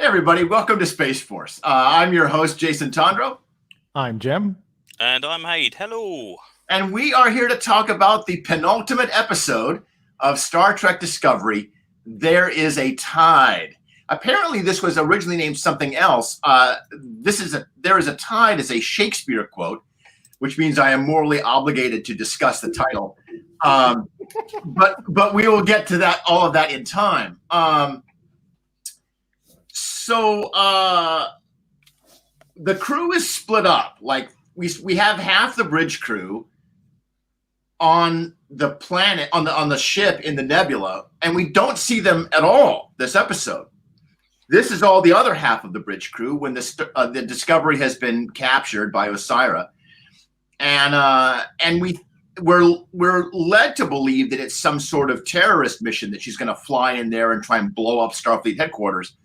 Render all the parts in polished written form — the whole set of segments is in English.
everybody, welcome to Space Force. I'm your host, Jason Tondro. I'm Jim. And I'm Haid. Hello. And we are here to talk about the penultimate episode of Star Trek Discovery, There Is a Tide. Apparently, this was originally named something else. There Is a Tide is a Shakespeare quote, which means I am morally obligated to discuss the title. But we will get to that, all of that in time. So the crew is split up. Like we have half the bridge crew on the planet, on the ship in the nebula, and we don't see them at all this episode. This is all the other half of the bridge crew when the Discovery has been captured by Osira, and we're led to believe that it's some sort of terrorist mission that she's going to fly in there and try and blow up Starfleet headquarters.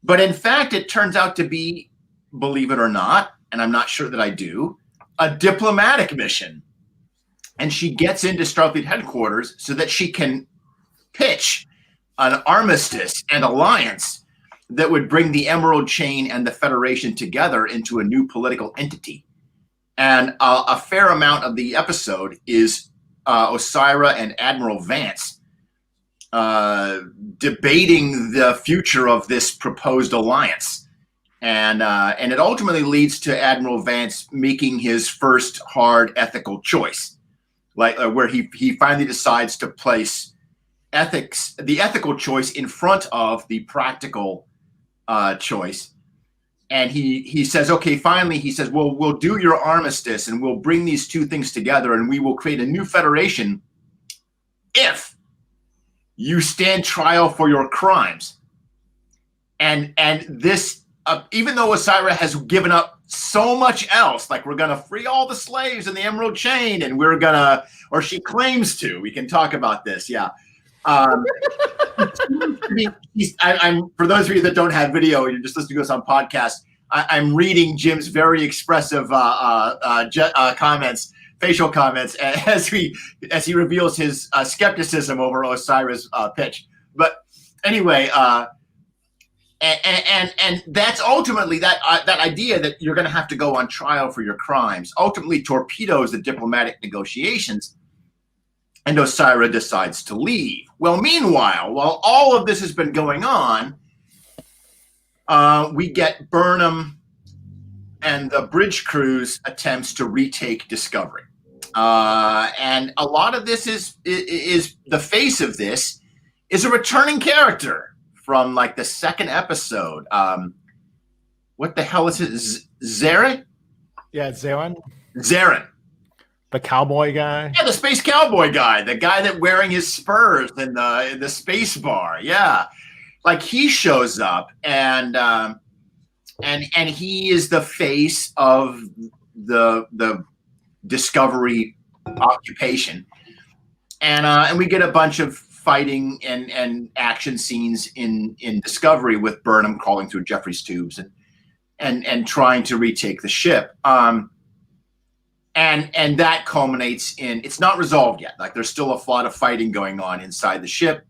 But in fact, it turns out to be, believe it or not, and I'm not sure that I do, a diplomatic mission. And she gets into Starfleet headquarters so that she can pitch an armistice and alliance that would bring the Emerald Chain and the Federation together into a new political entity. And a fair amount of the episode is Osira and Admiral Vance debating the future of this proposed alliance. And it ultimately leads to Admiral Vance making his first hard ethical choice, like where he finally decides to place the ethical choice in front of the practical choice. And he says, okay, finally, he says, well, we'll do your armistice and we'll bring these two things together and we will create a new federation if you stand trial for your crimes. And this, even though Osira has given up so much else, like we're going to free all the slaves in the Emerald Chain and we're going to, or she claims to, we can talk about this. Yeah. I'm for those of you that don't have video, you're just listening to us on podcast. I'm reading Jim's very expressive comments, facial comments, as he reveals his skepticism over Osira's pitch. But anyway, and that's ultimately that idea that you're going to have to go on trial for your crimes ultimately torpedoes the diplomatic negotiations. And Osira decides to leave. Well, meanwhile, while all of this has been going on, we get Burnham and the bridge crew's attempts to retake Discovery. And a lot of this is the face of this is a returning character from like the second episode. What the hell is it? Zarin? Yeah, Zarin. Zarin. The cowboy guy? Yeah, the space cowboy guy. The guy that wearing his spurs in the space bar. Yeah. Like he shows up and he is the face of the Discovery occupation. And we get a bunch of fighting and action scenes in Discovery with Burnham crawling through Jeffrey's tubes and trying to retake the ship. And that culminates in, it's not resolved yet. Like there's still a lot of fighting going on inside the ship,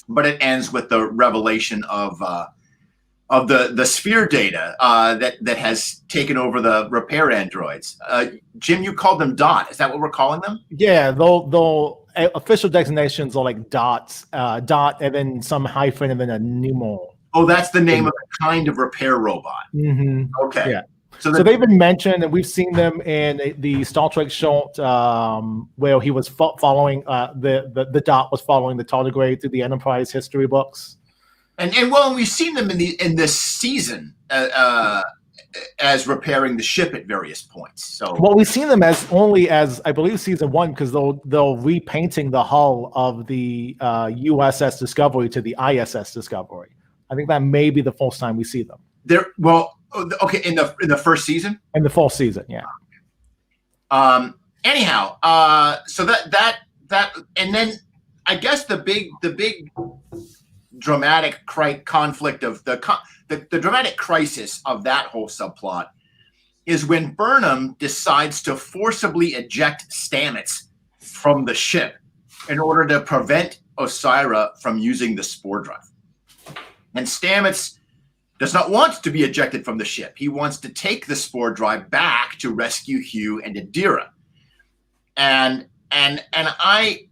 but it ends with the revelation of the sphere data that has taken over the repair androids. Jim, you called them DOT. Is that what we're calling them? Yeah, though official designations are like DOT, and then some hyphen, and then a numeral. Oh, that's the name of a kind of repair robot. Mm-hmm. Okay. Yeah. So they've been mentioned, and we've seen them in the Star Trek short where he was following the DOT was following the tardigrade through the Enterprise history books. And we've seen them in this season as repairing the ship at various points. So we've seen them as I believe season 1 because they'll repainting the hull of the USS Discovery to the ISS Discovery. I think that may be the first time we see them. Okay, in the first season? In the full season, yeah. Anyhow, so that and then I guess the big dramatic conflict of the dramatic crisis of that whole subplot is when Burnham decides to forcibly eject Stamets from the ship in order to prevent Osira from using the spore drive. And Stamets does not want to be ejected from the ship. He wants to take the spore drive back to rescue Hugh and Adira. And I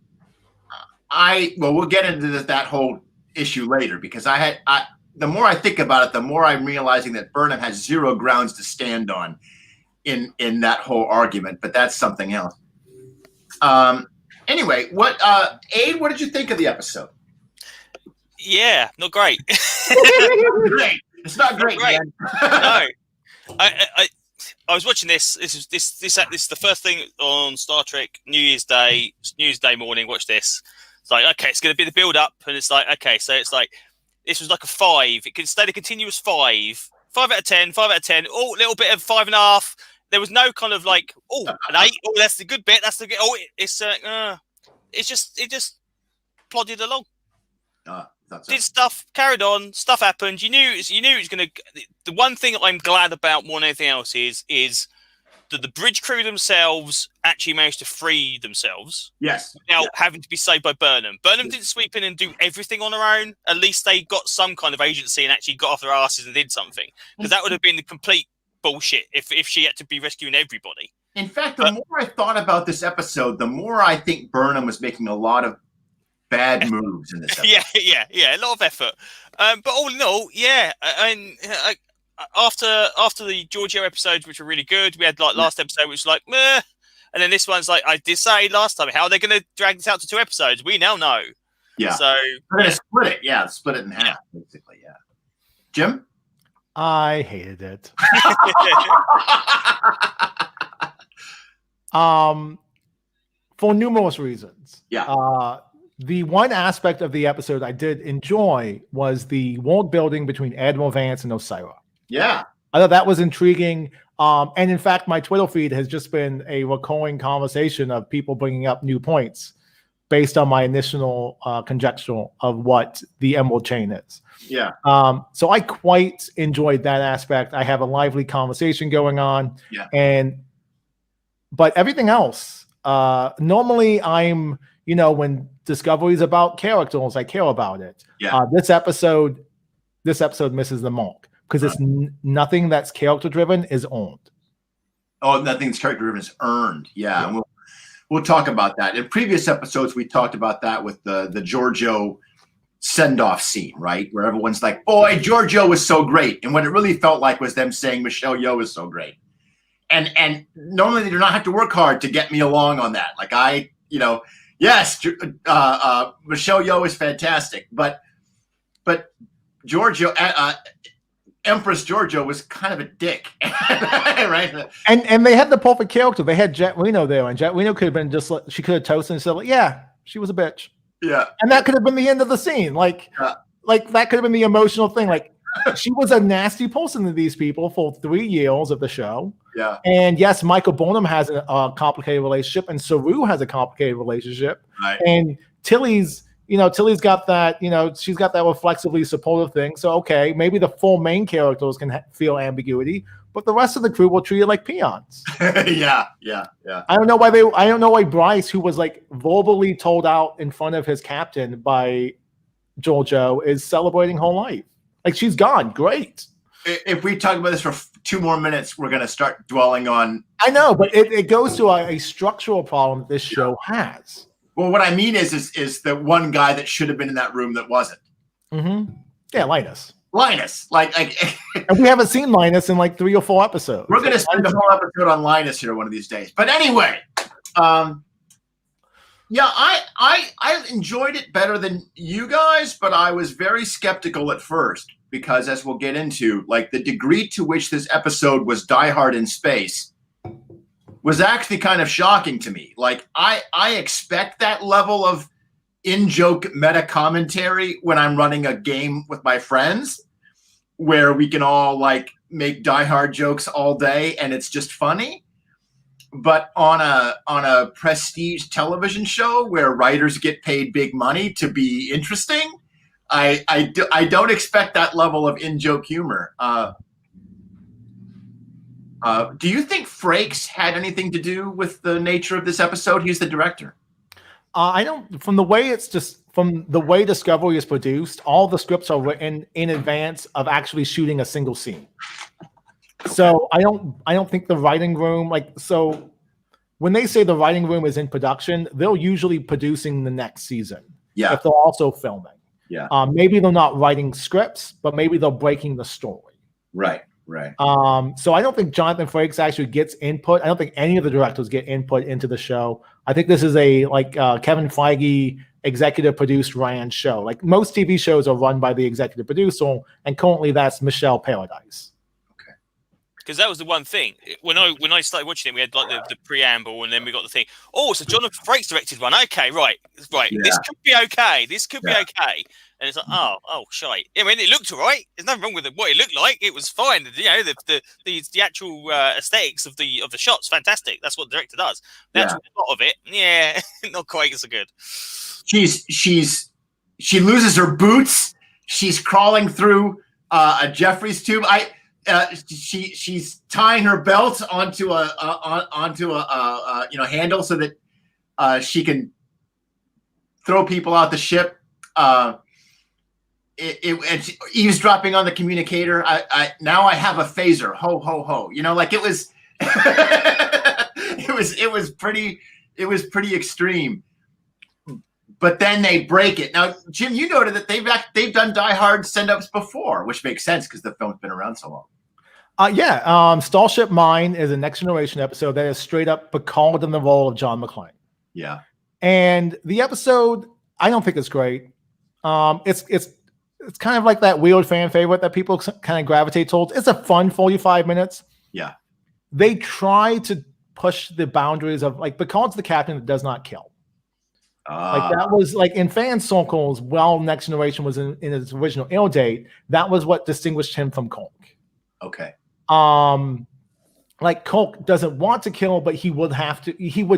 well, we'll get into that whole issue later, because the more I think about it, the more I'm realizing that Burnham has zero grounds to stand on in that whole argument, but that's something else. Anyway, Aid, what did you think of the episode? Yeah, not great. Great. It's not great. No, I was watching this. This is the first thing on Star Trek New Year's Day morning. Watch this. It's like, okay, it's going to be the build up, and it's like, okay, so it's like this was like a 5. It could stay a continuous 5 out of 10, 5 out of 10. Oh, a little bit of 5.5. There was no kind of like, oh, an 8. Oh, that's the good bit. That's the good. Oh, it just plodded along. Did stuff, carried on, stuff happened. You knew it was going to. The one thing I'm glad about more than anything else is that the bridge crew themselves actually managed to free themselves. Yes. Without having to be saved by Burnham. Burnham didn't sweep in and do everything on her own. At least they got some kind of agency and actually got off their asses and did something. Because that would have been the complete bullshit if she had to be rescuing everybody. In fact, the more I thought about this episode, the more I think Burnham was making a lot of bad moves in this episode. Yeah, a lot of effort. But all in all, yeah, after the Giorgio episodes, which were really good, we had like last episode, which was like meh, and then this one's like, I did say last time, how are they going to drag this out to 2 episodes? We now know. Yeah. So we're going to split it. Yeah, split it in half, basically. Yeah. Jim? I hated it. For numerous reasons. Yeah. The one aspect of the episode I did enjoy was the world building between Admiral Vance and Osira. Yeah. I thought that was intriguing. And in fact, my Twitter feed has just been a recurring conversation of people bringing up new points based on my initial conjecture of what the Emerald Chain is. Yeah. So I quite enjoyed that aspect. I have a lively conversation going on. Yeah. But everything else, normally I'm, when Discovery is about characters, I care about it. Yeah. This episode misses the mark because it's nothing that's character driven is owned. Oh, nothing that's character driven is earned. Yeah. And we'll talk about that. In previous episodes, we talked about that with the Giorgio send-off scene, right? Where everyone's like, boy, Giorgio was so great. And what it really felt like was them saying Michelle Yeoh is so great. And normally they do not have to work hard to get me along on that. Like yes, Michelle Yeoh is fantastic, but Giorgio, Empress Giorgio was kind of a dick, right? And they had the perfect character. They had Jet Reno there, and Jet Reno could have been she could have toasted and said, like, yeah, she was a bitch. Yeah. And that could have been the end of the scene. Like that could have been the emotional thing. Like, she was a nasty person to these people for 3 years of the show. Yeah. And yes, Michael Burnham has a complicated relationship, and Saru has a complicated relationship. Right. And Tilly's got that, she's got that reflexively supportive thing. So, okay, maybe the 4 main characters can feel ambiguity, but the rest of the crew will treat it like peons. Yeah. I don't know why Bryce, who was like verbally told out in front of his captain by Giorgio, is celebrating her life. Like, she's gone. Great. If we talk about this for 2 more minutes, we're going to start dwelling on. I know, but it goes to a structural problem this show has. Well, what I mean is the one guy that should have been in that room that wasn't. Mm-hmm. Yeah, Linus. Like, and we haven't seen Linus in like 3 or 4 episodes. We're going to spend the whole episode on Linus here one of these days. But anyway, yeah, I enjoyed it better than you guys, but I was very skeptical at first because, as we'll get into, like, the degree to which this episode was Die Hard in space was actually kind of shocking to me. Like, I expect that level of in-joke meta commentary when I'm running a game with my friends, where we can all like make Die Hard jokes all day and it's just funny. But on a prestige television show where writers get paid big money to be interesting, I don't expect that level of in-joke humor. Do you think Frakes had anything to do with the nature of this episode? He's the director. I don't. From the way it's just from the way Discovery is produced, all the scripts are written in advance of actually shooting a single scene. So I don't think the writing room, so when they say the writing room is in production, they're usually producing the next season. Yeah. If they're also filming. Yeah. Maybe they're not writing scripts, but maybe they're breaking the story. Right. So I don't think Jonathan Frakes actually gets input. I don't think any of the directors get input into the show. I think this is a Kevin Feige executive produced ran show. Like most TV shows are run by the executive producer, and currently that's Michelle Paradise. Because that was the one thing when I started watching it, we had like the preamble, and then we got the thing. Oh, so Jonathan Frakes directed one. Okay, right. Yeah. This could be okay. Be okay. And it's like, oh, shite. I mean, it looked all right. There's nothing wrong with what it looked like. It was fine. You know, the actual aesthetics of the shots, fantastic. That's what the director does. The actual plot of it, not quite so good. She loses her boots. She's crawling through a Jeffries tube. She's tying her belt onto a handle so that she can throw people out the ship. And eavesdropping on the communicator. Now I have a phaser. Ho ho ho. You know, like it was. it was pretty extreme. But then they break it. Now, Jim, you noted that they've done Die Hard send-ups before, which makes sense because the film's been around so long. Starship Mine is a Next Generation episode that is straight up Picard in the role of John McClane. Yeah. And the episode, I don't think it's great. It's kind of like that weird fan favorite that people kind of gravitate towards. It's a fun 45 minutes. Yeah. They try to push the boundaries of Picard's the captain that does not kill. That was in fan circles, while Next Generation was in its original air date, that was what distinguished him from Kirk. Okay. Kirk doesn't want to kill, but he would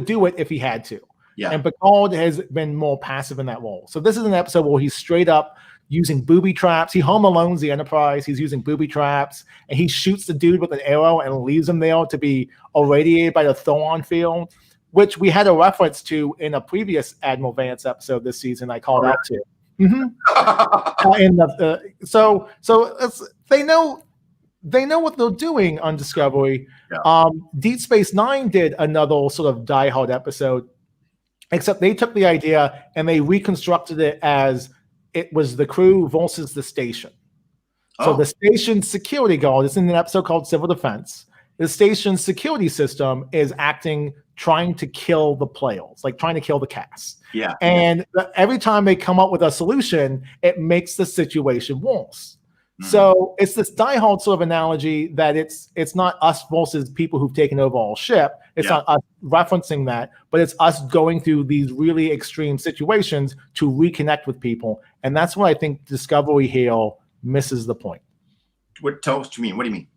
do it if he had to. Yeah. And Picard has been more passive in that role. So this is an episode where he's straight up using booby traps. He home alones the Enterprise. He's using booby traps, and he shoots the dude with an arrow and leaves him there to be irradiated by the Thoron field, which we had a reference to in a previous Admiral Vance episode this season. I called out to. So they know what they're doing on Discovery. Yeah. Deep Space Nine did another sort of Die Hard episode, except they took the idea and they reconstructed it as it was the crew versus the station. So the station's security guard, it's in an episode called Civil Defense. The station's security system is trying to kill the players, trying to kill the cast. Yeah. And every time they come up with a solution, it makes the situation worse. Mm-hmm. So it's this Die Hard sort of analogy that it's not us versus people who've taken over our ship. It's not us referencing that, but it's us going through these really extreme situations to reconnect with people. And that's what I think Discovery here misses the point. What do you mean?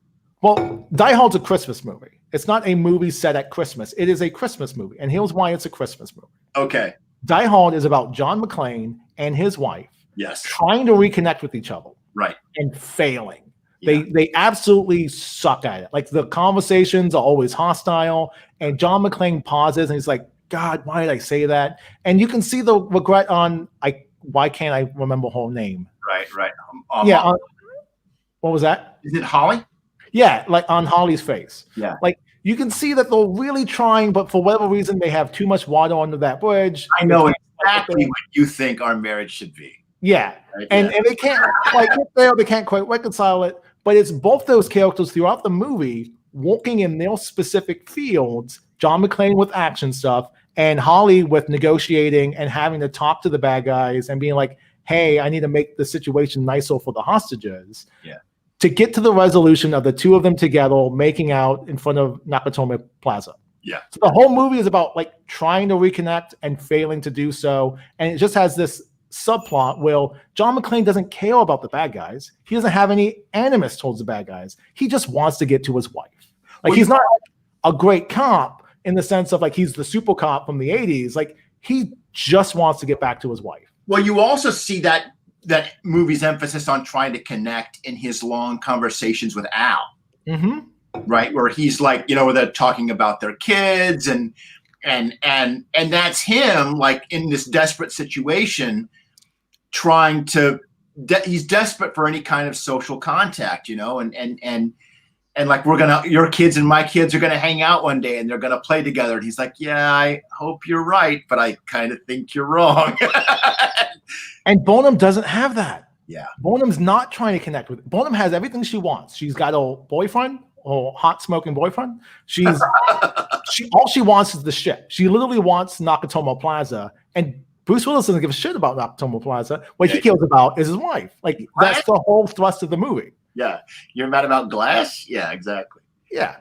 Well, Die Hard's a Christmas movie. It's not a movie set at Christmas. It is a Christmas movie. And here's why it's a Christmas movie. Okay. Die Hard is about John McClane and his wife trying to reconnect with each other. Right. And failing. Yeah. They absolutely suck at it. The conversations are always hostile. And John McClane pauses and he's like, God, why did I say that? And you can see the regret on, why can't I remember her name? Right. What was that? Is it Holly? Yeah, on Holly's face. Yeah. You can see that they're really trying, but for whatever reason, they have too much water under that bridge. I know exactly what you think our marriage should be. Yeah. Right? And they can't they can't quite reconcile it. But it's both those characters throughout the movie working in their specific fields, John McClane with action stuff, and Holly with negotiating and having to talk to the bad guys and being like, hey, I need to make the situation nicer for the hostages. Yeah. To get to the resolution of the two of them together making out in front of Nakatomi Plaza. Yeah. So the whole movie is about trying to reconnect and failing to do so. And it just has this subplot where John McClane doesn't care about the bad guys. He doesn't have any animus towards the bad guys. He just wants to get to his wife. He's not a great cop in the sense of he's the super cop from the 80s. He just wants to get back to his wife. Well, you also see that movie's emphasis on trying to connect in his long conversations with Al. Mm-hmm. Right, where he's where they're talking about their kids and that's him in this desperate situation trying to. He's desperate for any kind of social contact, you know, and like your kids and my kids are gonna hang out one day and they're gonna play together. And he's like, yeah, I hope you're right, but I kind of think you're wrong. And Bonham doesn't have that. Yeah, Bonham's not trying to connect with. Bonham has everything she wants. She's got a boyfriend, a hot smoking boyfriend. All she wants is the ship. She literally wants Nakatomo Plaza, and Bruce Willis doesn't give a shit about Nakatomo Plaza. What he cares about is his wife. Like that's the whole thrust of the movie. Yeah, you're mad about Glass? Yeah, exactly. Yeah.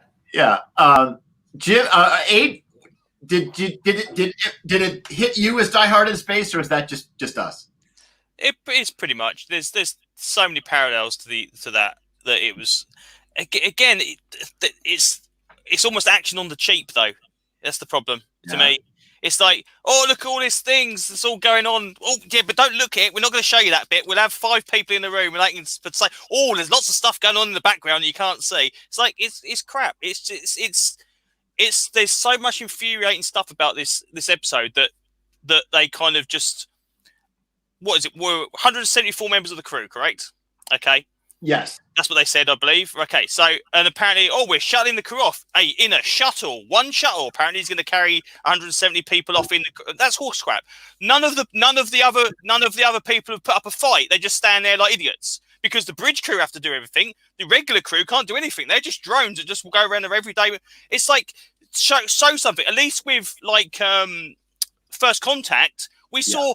Jim, Abe, did it hit you as Die Hard in Space, or is that just us? It's pretty much. There's so many parallels to that it was. Again, it's almost action on the cheap though. That's the problem to me. It's like, oh, look at all these things that's all going on. Oh, yeah, but don't look at it. We're not going to show you that bit. We'll have 5 people in the room and they can say, oh, there's lots of stuff going on in the background that you can't see. It's like it's crap. It's there's so much infuriating stuff about this episode that they kind of just, what is it? We're 174 members of the crew, correct? Okay. Yes. That's what they said, I believe. Okay, so, and apparently, we're shutting the crew off. Hey, in a shuttle, one shuttle, apparently he's going to carry 170 people off in the, that's horse crap. None of the other people have put up a fight. They just stand there like idiots because the bridge crew have to do everything. The regular crew can't do anything. They're just drones that just will go around there every day. It's like, show something. At least with like First Contact, we saw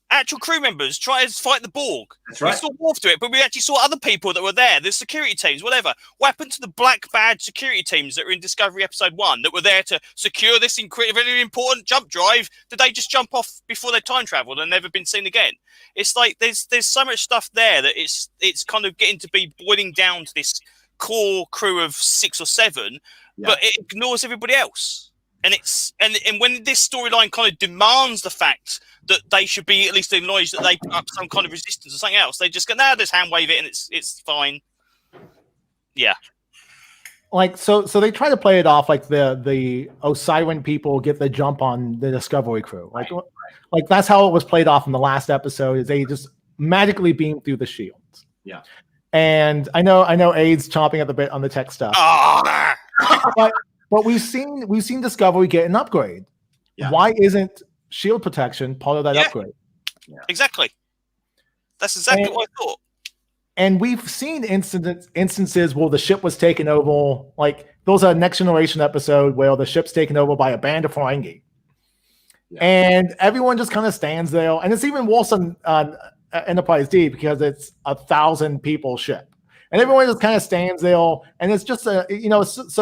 actual crew members try to fight the Borg. That's right. We saw Worf do it, but we actually saw other people that were there, the security teams, whatever. What happened to the black badge security teams that were in Discovery Episode 1 that were there to secure this incredibly important jump drive? Did they just jump off before they time traveled and never been seen again? It's like there's so much stuff there that it's kind of getting to be boiling down to this core crew of 6 or 7, but it ignores everybody else. And and when this storyline kind of demands the fact that they should be at least acknowledge that they put up some kind of resistance or something else, they just go, "No, just hand wave it and it's fine." Yeah. Like so they try to play it off like the Osiris people get the jump on the Discovery crew. Like that's how it was played off in the last episode. Is they just magically beam through the shields. Yeah. And I know Aid's chomping at the bit on the tech stuff. But we've seen Discovery get an upgrade. Yeah. Why isn't shield protection part of that upgrade? Yeah. Exactly. That's exactly what I thought. And we've seen instances where the ship was taken over. Like those are Next Generation episode where the ship's taken over by a band of Ferengi. Yeah. And everyone just kind of stands there. And it's even worse on Enterprise D because it's 1,000 people ship. And everyone just kind of stands there, and it's just so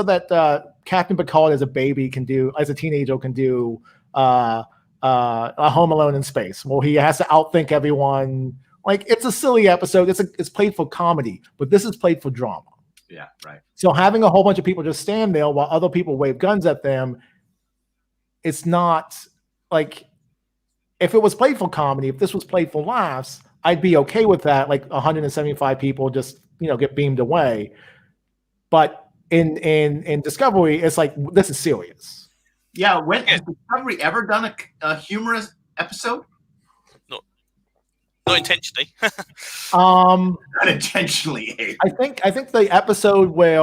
that Captain Picard as a baby can do, as a teenager can do, a Home Alone in space, where he has to outthink everyone. Like it's a silly episode. It's played for comedy, but this is played for drama. Yeah, right. So having a whole bunch of people just stand there while other people wave guns at them, it's not like if it was played for comedy. If this was played for laughs, I'd be okay with that. Like 175 people just get beamed away. But in Discovery, it's like this is serious. Yeah, has Discovery ever done a humorous episode? Not intentionally. Not intentionally. I think the episode where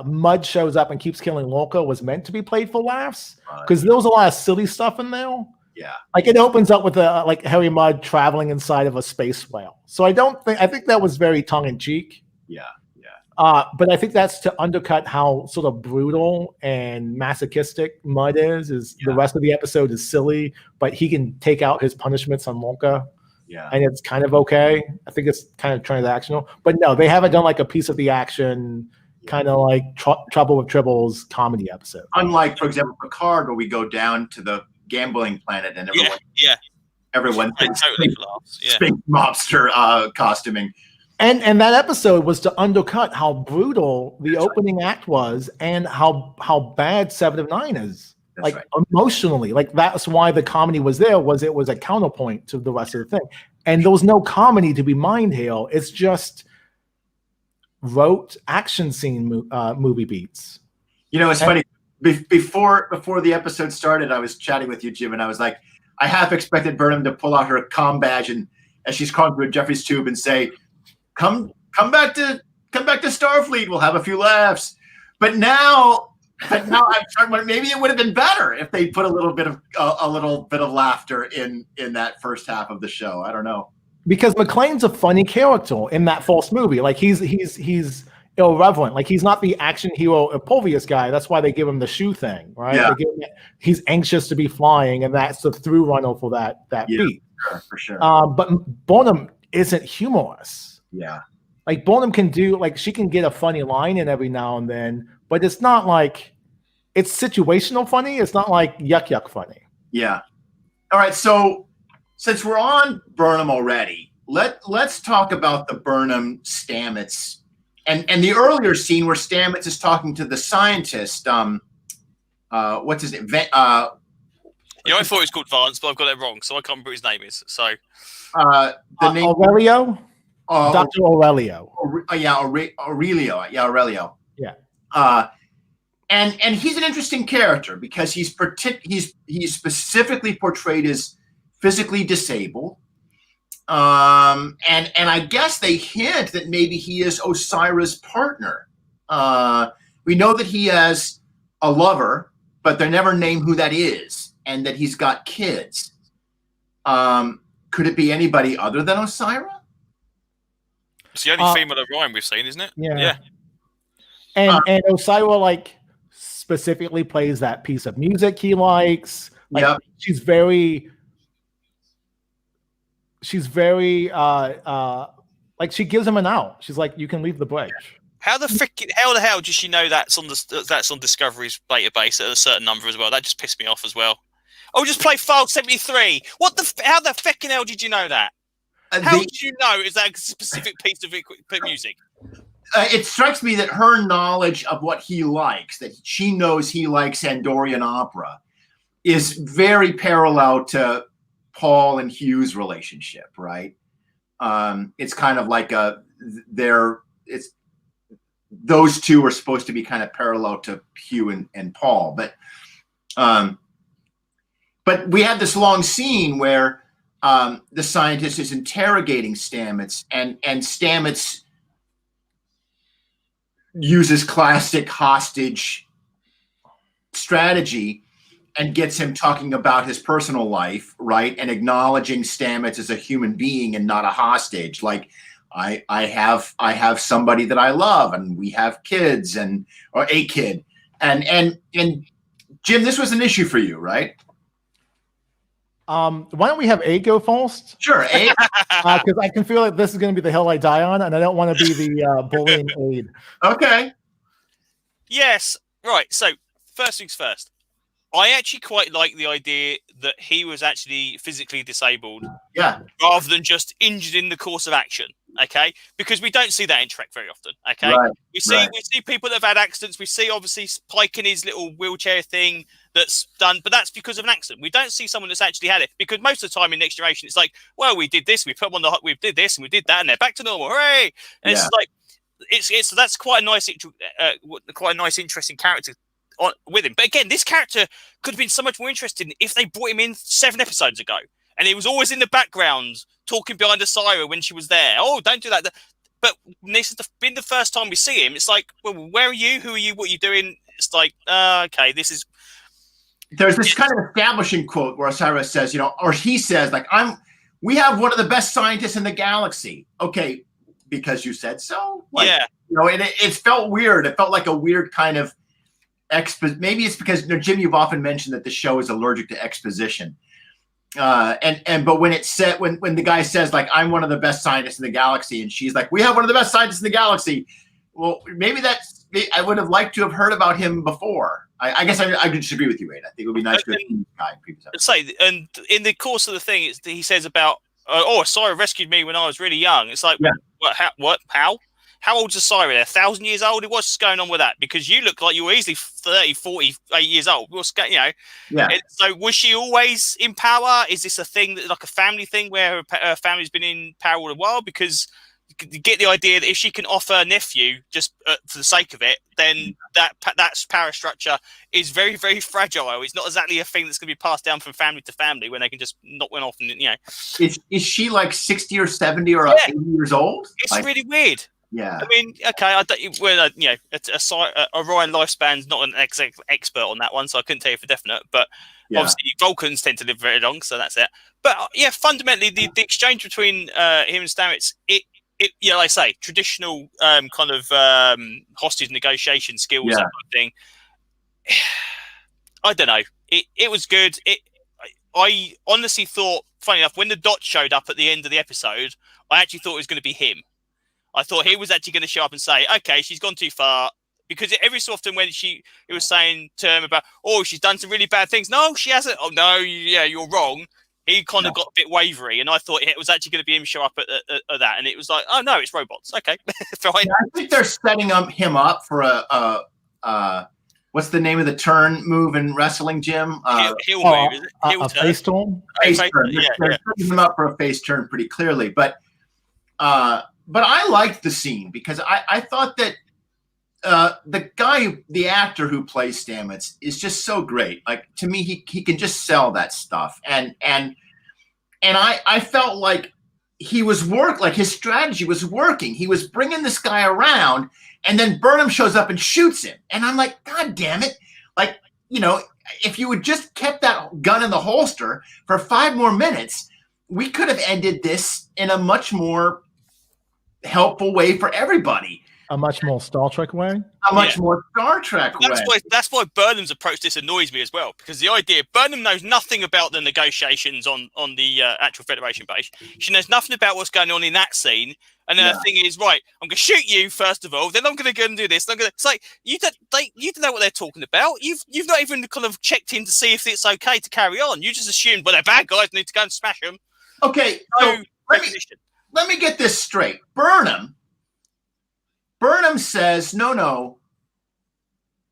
Mud shows up and keeps killing Lorca was meant to be played for laughs because there was a lot of silly stuff in there. Yeah, like it opens up with like Harry Mudd traveling inside of a space whale. So I think that was very tongue in cheek. Yeah. But I think that's to undercut how sort of brutal and masochistic Mudd is. The rest of the episode is silly, but he can take out his punishments on Lorca. Yeah, and it's kind of okay. I think it's kind of transactional, but no, they haven't done like a piece of the action. Kind of like Trouble with Tribbles comedy episode. Unlike, for example, Picard, where we go down to the gambling planet and everyone totally laughs. Sphinx mobster costuming. And that episode was to undercut how brutal the opening act was and how bad 7 of 9 is. That's emotionally. Like that's why the comedy was there, it was a counterpoint to the rest of the thing. And there was no comedy to be mined here. It's just rote action scene movie beats. It's funny. Before the episode started, I was chatting with you, Jim, and I was like, I half expected Burnham to pull out her comm badge and as she's crawling through a Jeffries tube and say, "Come back to Starfleet. We'll have a few laughs." But now I'm starting. Maybe it would have been better if they put a little bit of laughter in that first half of the show. I don't know. Because McClane's a funny character in that false movie. Like he's irreverent. Like he's not the action hero Impulvius guy. That's why they give him the shoe thing, right? Yeah. He's anxious to be flying, and that's the through runner for that beat. For sure. But Burnham isn't humorous. Yeah. Like Burnham can do, like she can get a funny line in every now and then, but it's not like it's situational funny. It's not like yuck funny. Yeah. All right. So since we're on Burnham already, let's talk about the Burnham Stamets and the earlier scene where Stamets is talking to the scientist. What's his name? I thought it was called Vance, but I've got it wrong, so I can't remember what his name is. So the name Aurelio. Dr. Aurelio. Aurelio. Yeah, Aurelio. Yeah. And he's an interesting character because he's specifically portrayed as physically disabled. And I guess they hint that maybe he is Osira's partner. We know that he has a lover, but they never name who that is, and that he's got kids. Could it be anybody other than Osira? It's the only female Orion we've seen, isn't it? Yeah. And Osira like specifically plays that piece of music he likes. Like she's very like she gives him an out. She's like, you can leave the bridge. How the hell does she know that's on Discovery's database at a certain number as well? That just pissed me off as well. Oh, just play file 73. How the fucking hell did you know that? How did you know is that a specific piece of music? It strikes me that her knowledge of what he likes, that she knows he likes Andorian opera, is very parallel to Paul and Hugh's relationship, right? It's kind of like those two are supposed to be kind of parallel to Hugh and Paul, but we had this long scene where the scientist is interrogating Stamets, and Stamets uses classic hostage strategy and gets him talking about his personal life, right? And acknowledging Stamets as a human being and not a hostage. Like, I have somebody that I love, and we have kids, or a kid. And Jim, this was an issue for you, right? Why don't we have A go first? Sure, A. Because I can feel like this is going to be the hill I die on, and I don't want to be the bullying aide. Okay. Yes. Right. So first things first. I actually quite like the idea that he was actually physically disabled, rather than just injured in the course of action. Okay, because we don't see that in Trek very often. Okay, we see people that have had accidents. We see obviously Pike in his little wheelchair thing that's done, but that's because of an accident. We don't see someone that's actually had it, because most of the time in Next Generation, it's like, well, we did this, we put them on we did this, and we did that, and they're back to normal. Hooray! And it's like it's that's quite a nice, interesting character with him. But again, this character could have been so much more interesting if they brought him in 7 episodes ago, and he was always in the background talking behind Osira when she was there. Oh, don't do that. But this has been the first time we see him. It's like, well, where are you? Who are you? What are you doing? It's like, okay, this is. There's this kind of establishing quote where Osira says, or he says, like, we have one of the best scientists in the galaxy. Okay, because you said so. Like, and it felt weird. It felt like a weird kind of maybe it's because Jim, you've often mentioned that the show is allergic to exposition. But when when the guy says, like, I'm one of the best scientists in the galaxy, and she's like, we have one of the best scientists in the galaxy. Well, maybe I would have liked to have heard about him before. I guess I could disagree with you, Wade. I think it would be nice to have seen this guy. And in the course of the thing, he says about, Osira rescued me when I was really young. It's like, what? How? How old's Osira? 1,000 years old? What's going on with that? Because you look like you were easily 30, 48 years old. So was she always in power? Is this a thing that, like a family thing, where her family's been in power all the while? Because get the idea that if she can offer her nephew just for the sake of it, then that power structure is very, very fragile. It's not exactly a thing that's going to be passed down from family to family when they can just knock one off. And is she like 60 or 70 or 80 years old? It's like, really weird. Yeah. I mean, okay, a Orion lifespan's not an expert on that one, so I couldn't tell you for definite. But obviously, Vulcans tend to live very long, so that's it. But fundamentally, the exchange between him and Stamets, it like I say, traditional kind of hostage negotiation skills, that kind of thing. I don't know. It was good. I honestly thought, funny enough, when the dot showed up at the end of the episode, I actually thought it was going to be him. I thought he was actually going to show up and say, okay, she's gone too far. Because every so often when it was saying to him about, oh, she's done some really bad things. No, she hasn't. Oh, no, yeah, you're wrong. He kind of got a bit wavery. And I thought it was actually going to be him show up at that. And it was like, oh, no, it's robots. Okay, fine. Yeah, I think they're setting him up for what's the name of the turn move in wrestling, Jim? Heel move, is it? A face turn? Face turn. They're setting him up for a face turn pretty clearly. But I liked the scene because I thought that the actor who plays Stamets is just so great. Like, to me, he can just sell that stuff. And I felt like his strategy was working. He was bringing this guy around, and then Burnham shows up and shoots him. And I'm like, God damn it. Like, if you had just kept that gun in the holster for 5 more minutes, we could have ended this in a much more helpful way for everybody. A much more Star Trek way? More Star Trek way. That's why Burnham's approach to this annoys me as well, because the idea, Burnham knows nothing about the negotiations on the actual Federation base. She knows nothing about what's going on in that scene. And then the thing is, right, I'm going to shoot you first of all, then I'm going to go and do this. It's like, you don't know what they're talking about. You've not even kind of checked in to see if it's okay to carry on. You just assumed, well, they're bad guys, need to go and smash them. Okay, so let me get this straight. Burnham says, no,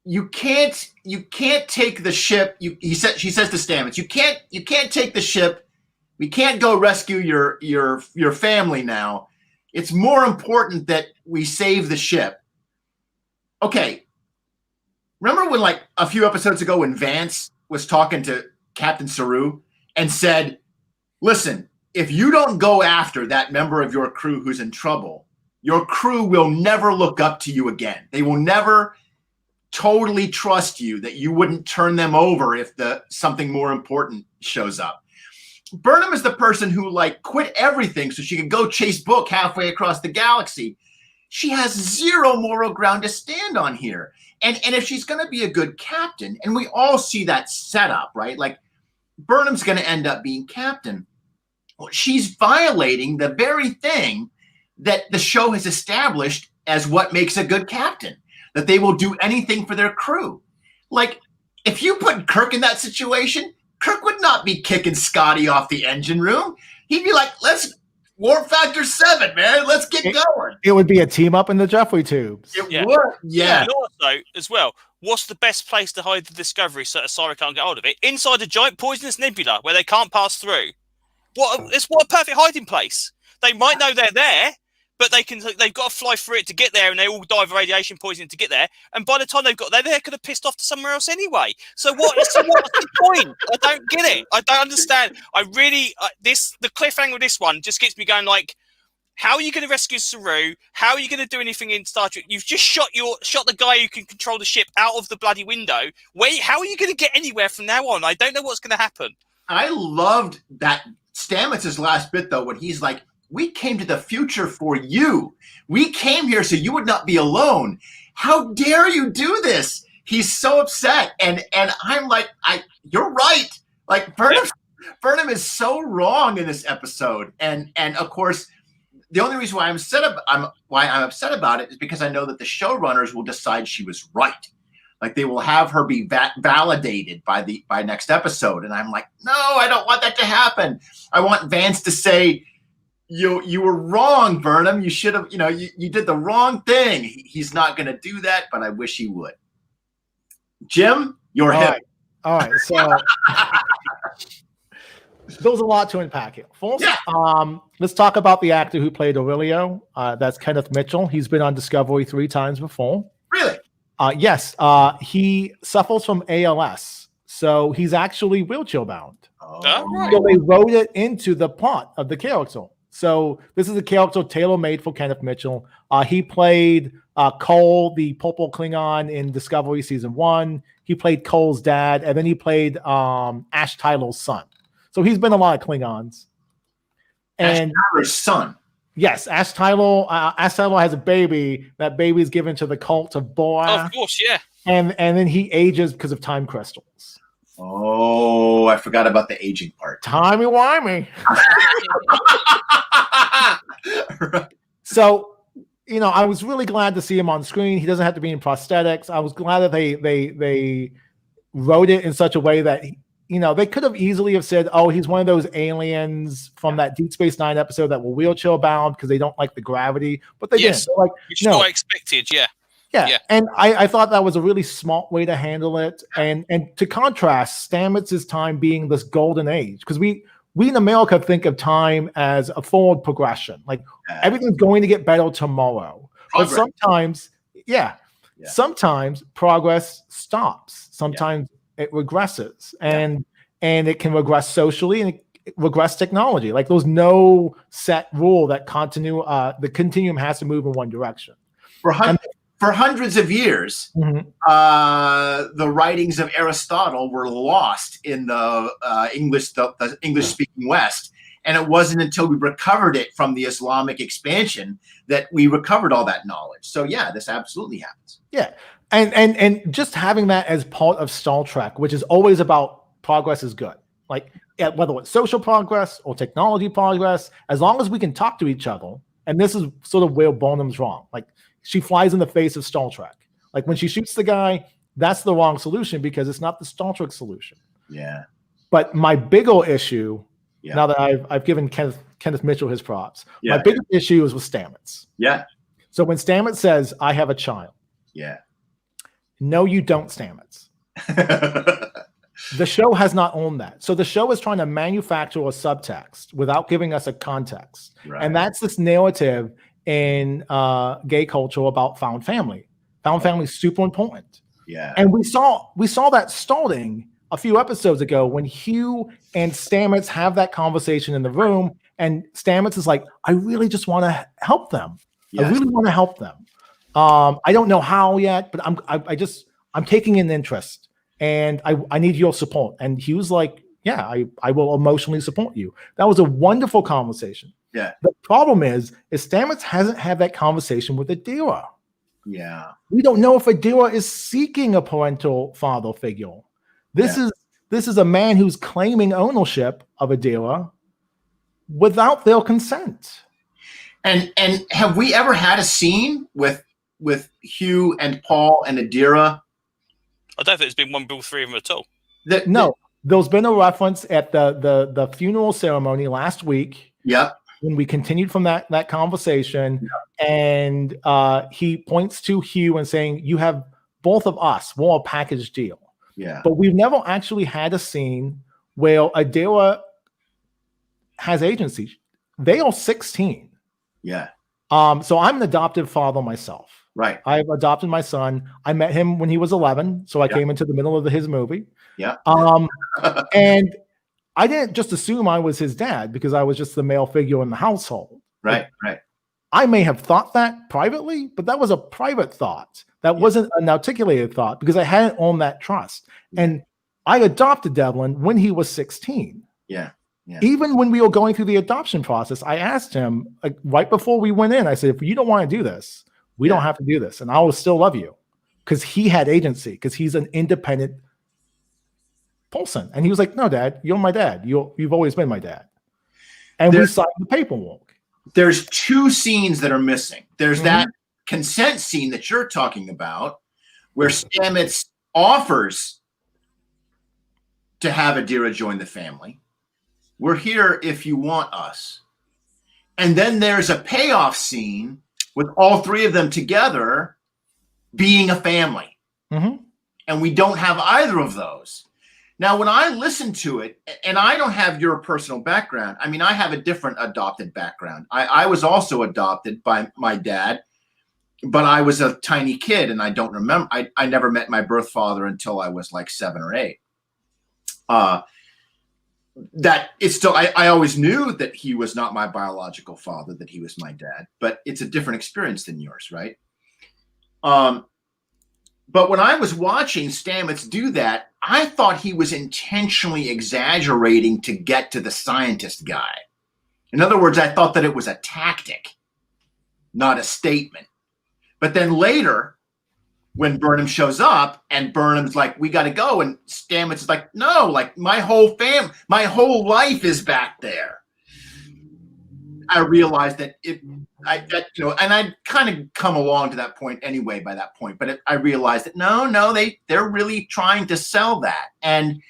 you can't take the ship. She says to Stamets, you can't take the ship. We can't go rescue your family now. It's more important that we save the ship. Okay. Remember when, like, a few episodes ago when Vance was talking to Captain Saru and said, listen, if you don't go after that member of your crew who's in trouble, your crew will never look up to you again. They will never totally trust you that you wouldn't turn them over if something more important shows up. Burnham is the person who, like, quit everything so she could go chase Book halfway across the galaxy. She has zero moral ground to stand on here. And if she's going to be a good captain, and we all see that setup, right? Like, Burnham's going to end up being captain. Well, she's violating the very thing that the show has established as what makes a good captain, that they will do anything for their crew. Like, if you put Kirk in that situation, Kirk would not be kicking Scotty off the engine room. He'd be like, let's warp factor 7, man. Let's get going. It would be a team up in the Jeffrey tubes. It would. Yeah. And also, as well, what's the best place to hide the Discovery so Asari can't get hold of it? Inside a giant poisonous nebula where they can't pass through. What a perfect hiding place. They might know they're there, but they've got to fly through it to get there, and they all die of radiation poisoning to get there. And by the time they've got there, they could have pissed off to somewhere else anyway. So what's the point? I don't get it. I don't understand. The cliffhanger of this one just gets me going, like, how are you going to rescue Saru? How are you going to do anything in Star Trek? You've just shot the guy who can control the ship out of the bloody window. How are you going to get anywhere from now on? I don't know what's going to happen. I loved that Stamets' last bit, though, when he's like, we came to the future for you. We came here so you would not be alone. How dare you do this? He's so upset. And I'm like, you're right. Like, Burnham is so wrong in this episode. And of course, the only reason why I'm upset about it is because I know that the showrunners will decide she was right. Like, they will have her be validated by next episode. And I'm like, no, I don't want that to happen. I want Vance to say, you were wrong, Burnham. You should have, you did the wrong thing. He's not going to do that, but I wish he would. Jim, you're hip. All right. there was a lot to unpack here. First, Yeah. let's talk about the actor who played Aurelio. That's Kenneth Mitchell. He's been on Discovery 3 times before. Really? Yes. He suffers from ALS, so he's actually wheelchair bound. Oh, right. So they wrote it into the plot of the character. So this is a character tailor-made for Kenneth Mitchell. He played Cole, the purple Klingon in Discovery Season 1. He played Cole's dad, and then he played Ash Tyler's son. So he's been a lot of Klingons. And Ash Tyler's son. Yes, Ash Tyler has a baby. That baby is given to the cult of Boa. Oh, of course, yeah. And then he ages because of time crystals. Oh, I forgot about the aging part. Timey-wimey. So, I was really glad to see him on screen. He doesn't have to be in prosthetics. I was glad that they wrote it in such a way that they could have easily have said, "Oh, he's one of those aliens from that Deep Space Nine episode that were wheelchair bound because they don't like the gravity." But they didn't. They're like, which is what I expected. Yeah. Yeah. And I thought that was a really smart way to handle it. And to contrast Stamets' time being this golden age, because we in America think of time as a forward progression, like everything's going to get better tomorrow. But sometimes, sometimes progress stops. Sometimes it regresses, and it can regress socially and it regress technology. Like there's no set rule that the continuum has to move in one direction. For hundreds of years, the writings of Aristotle were lost in the English-speaking West, and it wasn't until we recovered it from the Islamic expansion that we recovered all that knowledge. So yeah, this absolutely happens. Yeah, and just having that as part of Star Trek, which is always about progress, is good. Like whether it's social progress or technology progress, as long as we can talk to each other, and this is sort of where Burnham's wrong. Like, she flies in the face of Star Trek. Like when she shoots the guy, that's the wrong solution because it's not the Star Trek solution. Yeah. But my bigger issue, now that I've given Kenneth Mitchell his props, my bigger issue is with Stamets. Yeah. So when Stamets says, "I have a child," no, you don't, Stamets. The show has not owned that. So the show is trying to manufacture a subtext without giving us a context. Right. And that's this narrative in gay culture about found family. Found family is super important. Yeah. And we saw that starting a few episodes ago when Hugh and Stamets have that conversation in the room, and Stamets is like, "I really just want to help them. Yes. I really want to help them. I don't know how yet, but I'm taking an interest, and I need your support." And Hugh's like, "Yeah, I will emotionally support you." That was a wonderful conversation. Yeah. The problem is Stamets hasn't had that conversation with Adira. Yeah. We don't know if Adira is seeking a parental father figure. This is a man who's claiming ownership of Adira without their consent. And have we ever had a scene with Hugh and Paul and Adira? I don't think there's been one with all three of them at all. No, there's been a reference at the funeral ceremony last week. Yep. When we continued from that conversation, and he points to Hugh and saying, "You have both of us. We're a package deal." Yeah. But we've never actually had a scene where Adira has agency. They are 16. Yeah. So I'm an adoptive father myself. Right. I've adopted my son. I met him when he was 11, so I came into the middle of his movie. Yeah. And I didn't just assume I was his dad because I was just the male figure in the household. Right, right. I may have thought that privately, but that was a private thought. That wasn't an articulated thought because I hadn't owned that trust. And I adopted Devlin when he was 16. Yeah. Yeah. Even when we were going through the adoption process, I asked him right before we went in, I said, "If you don't want to do this, we don't have to do this. And I will still love you." Because he had agency, because he's an independent person. And he was like, "No, Dad, you're my dad. You've always been my dad." And we signed the paperwork. There's two scenes that are missing. There's that consent scene that you're talking about, where Stamets offers to have Adira join the family. "We're here if you want us." And then there's a payoff scene with all three of them together being a family. And we don't have either of those. Now, when I listen to it, and I don't have your personal background, I mean, I have a different adopted background. I was also adopted by my dad, but I was a tiny kid, and I don't remember. I never met my birth father until I was like 7 or 8. That it's still, I always knew that he was not my biological father, that he was my dad, but it's a different experience than yours, right? But when I was watching Stamets do that, I thought he was intentionally exaggerating to get to the scientist guy. In other words, I thought that it was a tactic, not a statement. But then later, when Burnham shows up and Burnham's like, we got to go. And Stamets is like, no, like my whole life is back there. I realized that and I'd kind of come along to that point anyway by that point, but I realized that no, they're really trying to sell that. And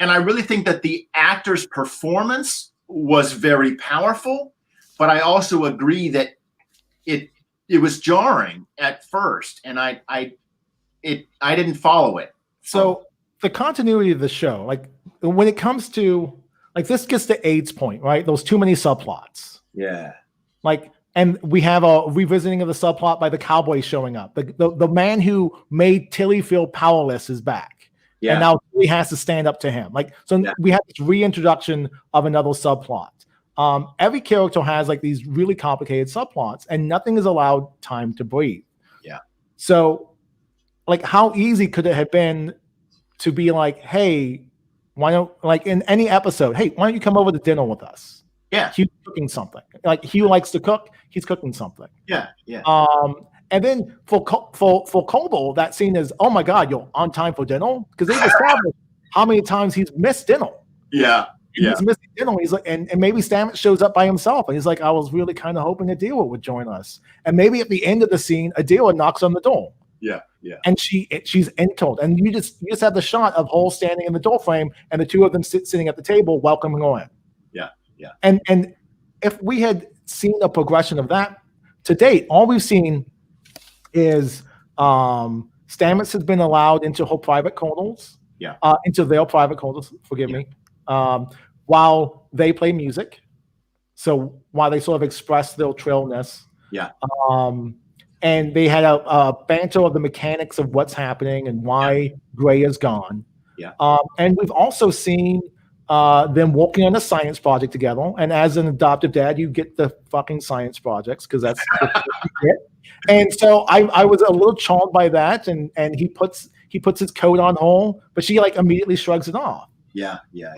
I really think that the actor's performance was very powerful, but I also agree that it was jarring at first, and I didn't follow it. So the continuity of the show, like when it comes to like this gets to AIDS point, right? Those too many subplots. Yeah. Like, and we have a revisiting of the subplot by the cowboy showing up. The man who made Tilly feel powerless is back. Yeah. And now Tilly has to stand up to him. Like, so we have this reintroduction of another subplot. Every character has like these really complicated subplots, and nothing is allowed time to breathe. Yeah. So, like, how easy could it have been to be like, hey, why don't, like in any episode, hey, why don't you come over to dinner with us? Yeah. Hugh's cooking something. Like Hugh likes to cook, he's cooking something. Yeah. Yeah. And then for Kobo, that scene is, oh my God, you're on time for dinner? Because they've established how many times he's missed dinner. Yeah. Yeah. He's missing dinner. He's like, and maybe Stamets shows up by himself, and he's like, I was really kind of hoping Adira would join us. And maybe at the end of the scene, Adira knocks on the door. Yeah, yeah. And she's entered, and you just have the shot of Hole standing in the door frame, and the two of them sitting at the table welcoming her in. Yeah, yeah. And if we had seen a progression of that to date, all we've seen is Stamets has been allowed into her private quarters. Yeah. Into their private quarters. Forgive me. While they play music, so while they sort of express their trillness. Yeah. And they had a banter of the mechanics of what's happening and why Gray is gone. Yeah. And we've also seen them working on a science project together. And as an adoptive dad, you get the fucking science projects because that's what you get. And so I was a little charmed by that. And he puts his coat on her, but she like immediately shrugs it off. Yeah. Yeah.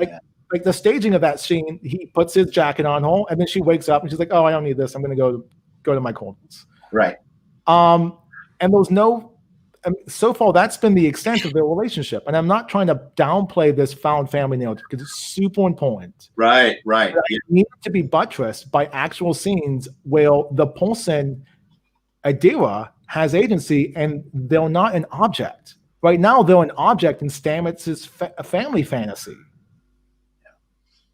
Like the staging of that scene, he puts his jacket on her, and then she wakes up and she's like, "Oh, I don't need this. I'm going to go to my quarters." Right. And there's no. So far, that's been the extent of their relationship, and I'm not trying to downplay this found family narrative because it's super important. Right. But it needs to be buttressed by actual scenes where the person, Adira, has agency, and they're not an object. Right now, they're an object in Stamets' family fantasy.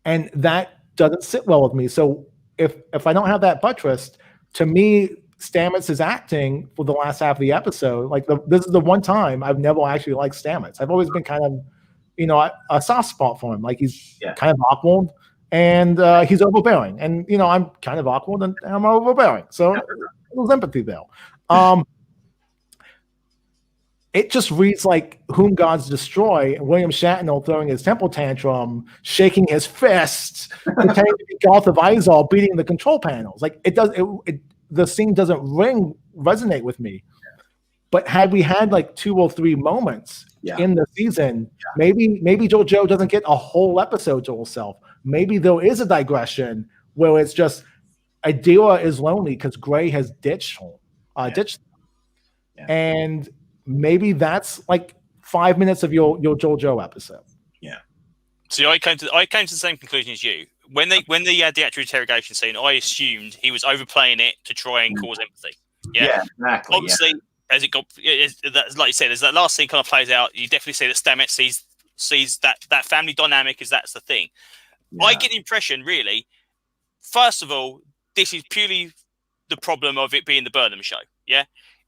And that doesn't sit well with me. So if I don't have that buttressed, to me, Stamets is acting for the last half of the episode. Like this is the one time I've never actually liked Stamets. I've always been kind of, a soft spot for him. Like he's kind of awkward and he's overbearing. And, I'm kind of awkward and I'm overbearing. So there's empathy there. It just reads like Whom Gods Destroy, and William Shatner throwing his temper tantrum, shaking his fist, pretending to be Garth of Izar beating the control panels. Like the scene doesn't resonate with me. But had we had like 2 or 3 moments in the season, maybe JoJo doesn't get a whole episode to herself. Maybe there is a digression where it's just Adira is lonely because Gray has ditched her, and maybe that's like 5 minutes of your JoJo episode. Yeah. See, I came to the same conclusion as you. When they had the actual interrogation scene, I assumed he was overplaying it to try and cause empathy. Yeah, exactly. Obviously, as it got, like you said, as that last scene kind of plays out, you definitely see that Stamets sees that family dynamic as that's the thing. Yeah. I get the impression, really, first of all, this is purely the problem of it being the Burnham show. Yeah.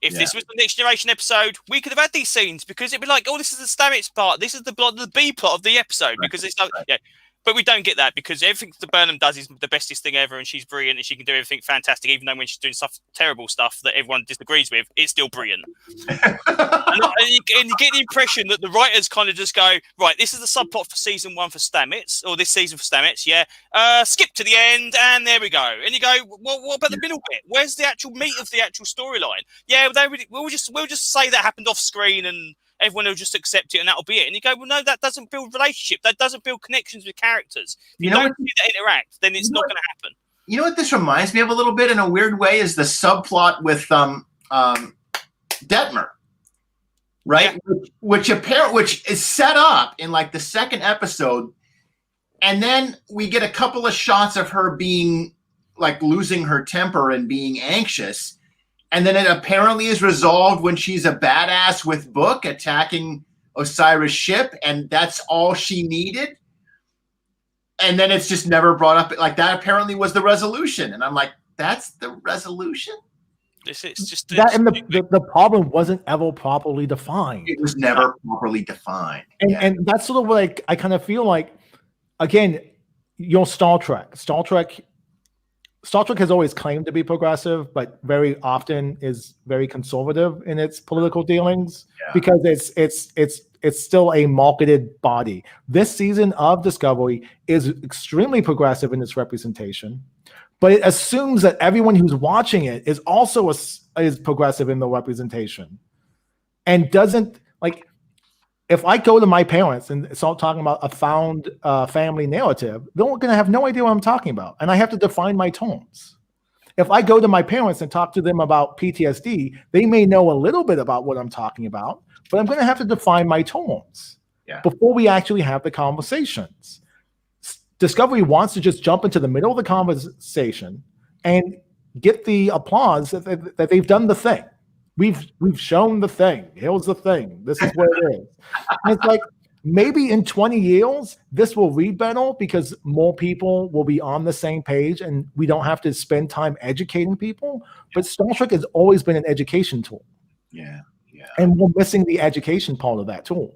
If this was the Next Generation episode, we could have had these scenes because it'd be like, oh, this is the Stamets part. This is the B plot of the episode because it's like, yeah. But we don't get that because everything that Burnham does is the bestest thing ever, and she's brilliant, and she can do everything fantastic. Even though when she's doing terrible stuff that everyone disagrees with, it's still brilliant. and you get the impression that the writers kind of just go, right, this is the subplot for season 1 for Stamets, or this season for Stamets, yeah. Skip to the end, and there we go. And you go, well, what about the middle bit? Where's the actual meat of the actual storyline? Yeah, we'll just say that happened off screen and everyone will just accept it and that'll be it. And you go, well, no, that doesn't build relationship. That doesn't build connections with characters. If you don't see that interact, then it's not going to happen. You know what this reminds me of a little bit in a weird way is the subplot with Detmer, right? Yeah. Which is set up in like the second episode, and then we get a couple of shots of her being like losing her temper and being anxious. And then it apparently is resolved when she's a badass with Book attacking Osira's ship, and that's all she needed. And then it's just never brought up. Like that apparently was the resolution, and I'm like, that's the resolution. It's just that, and the problem wasn't ever properly defined. It was never properly defined, and that's sort of like I kind of feel like, again, Star Trek has always claimed to be progressive, but very often is very conservative in its political dealings because it's still a marketed body. This season of Discovery is extremely progressive in its representation, but it assumes that everyone who's watching it is also is progressive in the representation, and doesn't like. If I go to my parents and start talking about a found family narrative, they're going to have no idea what I'm talking about. And I have to define my terms. If I go to my parents and talk to them about PTSD, they may know a little bit about what I'm talking about, but I'm going to have to define my terms before we actually have the conversations. Discovery wants to just jump into the middle of the conversation and get the applause that they've done the thing. We've shown the thing. Here's the thing. This is what it is. And it's like maybe in 20 years, this will read better because more people will be on the same page and we don't have to spend time educating people. But Star Trek has always been an education tool. Yeah. And we're missing the education part of that tool.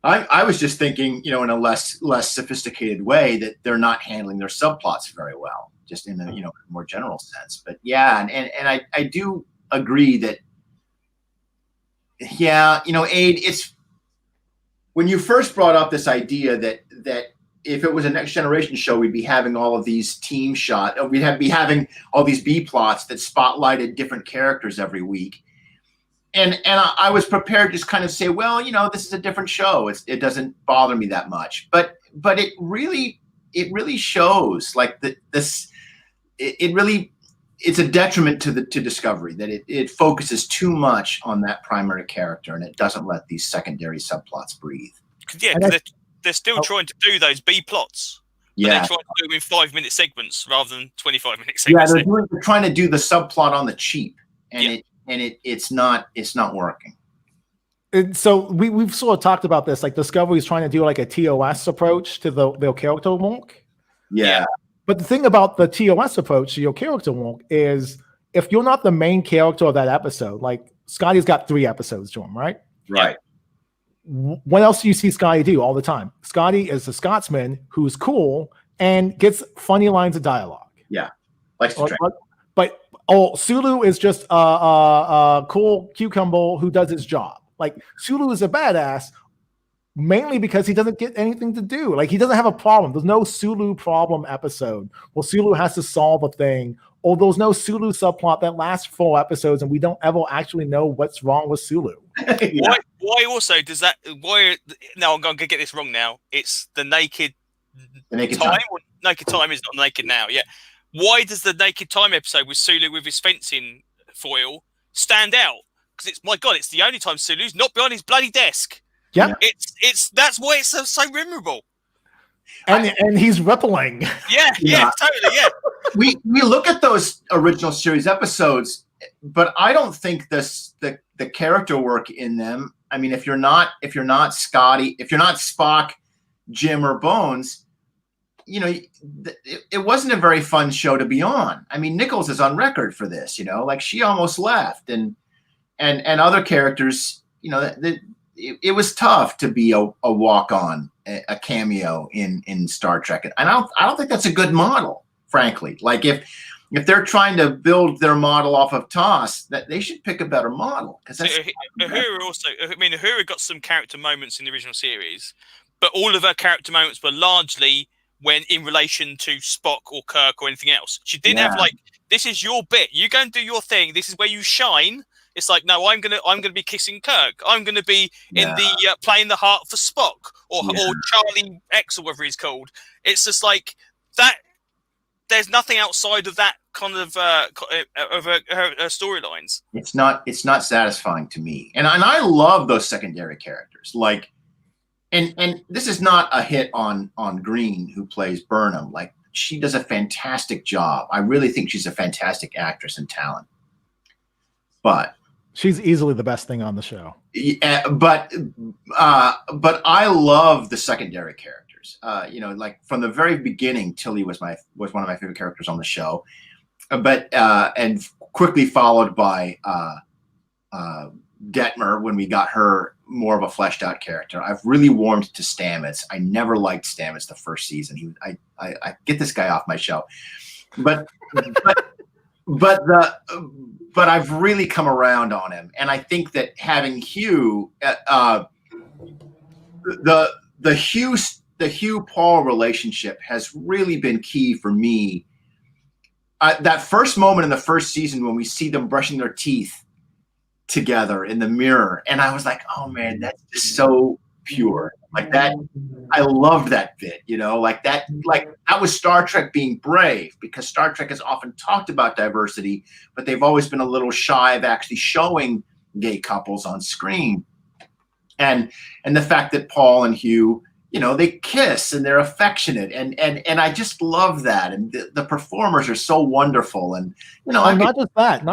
I was just thinking, in a less sophisticated way that they're not handling their subplots very well, just in a more general sense. But and I do agree that Aid, it's when you first brought up this idea that if it was a Next Generation show, we'd be having all of these team shots, we'd be having all these B plots that spotlighted different characters every week, and I was prepared to just kind of say, well, this is a different show, it doesn't bother me that much, but it really shows like it's a detriment to Discovery that it focuses too much on that primary character and it doesn't let these secondary subplots breathe. Yeah, because they're still trying to do those B plots. But they're trying to do them in 5-minute segments rather than 25-minute segments. Yeah, they're trying to do the subplot on the cheap, and it's not working. And so we've sort of talked about this, like Discovery is trying to do like a TOS approach to their character walk. Yeah. But the thing about the TOS approach to your character walk is if you're not the main character of that episode, like Scotty's got 3 episodes to him, right? Right. What else do you see Scotty do all the time? Scotty is a Scotsman who's cool and gets funny lines of dialogue. Yeah. Likes to train. But Sulu is just a cool cucumber who does his job. Like Sulu is a badass mainly because he doesn't get anything to do. Like he doesn't have a problem. There's no Sulu problem episode where Sulu has to solve a thing, or there's no Sulu subplot that lasts 4 episodes and we don't ever actually know what's wrong with Sulu. Yeah. Why also does that? Why? No, I'm going to get this wrong now. It's the naked time. Naked time is not naked now. Yeah. Why does the naked time episode with Sulu with his fencing foil stand out? Because it's the only time Sulu's not behind his bloody desk. Yeah, that's why it's so memorable. And he's rippling. Yeah, totally. Yeah. we look at those original series episodes, but I don't think the character work in them. I mean, if you're not Scotty, if you're not Spock, Jim, or Bones, it wasn't a very fun show to be on. I mean, Nichols is on record for this. Like she almost left, and and other characters, it was tough to be a walk-on, a cameo in Star Trek, and I don't think that's a good model, frankly. Like if they're trying to build their model off of TOS, that they should pick a better model, because that's Uhura also. I mean, Uhura got some character moments in the original series, but all of her character moments were largely when in relation to Spock or Kirk or anything else. She didn't have like, this is your bit. You go and do your thing. This is where you shine. It's like, no, I'm gonna be kissing Kirk. I'm gonna be in the playing the heart for Spock or Charlie X or whatever he's called. It's just like that. There's nothing outside of that kind of her storylines. It's not satisfying to me, and I love those secondary characters. Like, and this is not a hit on Green, who plays Burnham. Like, she does a fantastic job. I really think she's a fantastic actress and talent. But she's easily the best thing on the show. Yeah, but I love the secondary characters. Like from the very beginning, Tilly was one of my favorite characters on the show. But and quickly followed by Detmer when we got her more of a fleshed out character. I've really warmed to Stamets. I never liked Stamets the first season. I get this guy off my show, but I've really come around on him, and I think that having Hugh, the Hugh Paul relationship has really been key for me. That first moment in the first season when we see them brushing their teeth together in the mirror, and I was like, oh man, that's just so pure. Like that, I loved that bit, like that was Star Trek being brave, because Star Trek has often talked about diversity, but they've always been a little shy of actually showing gay couples on screen. And the fact that Paul and Hugh, they kiss and they're affectionate, and I just love that. And the performers are so wonderful. And not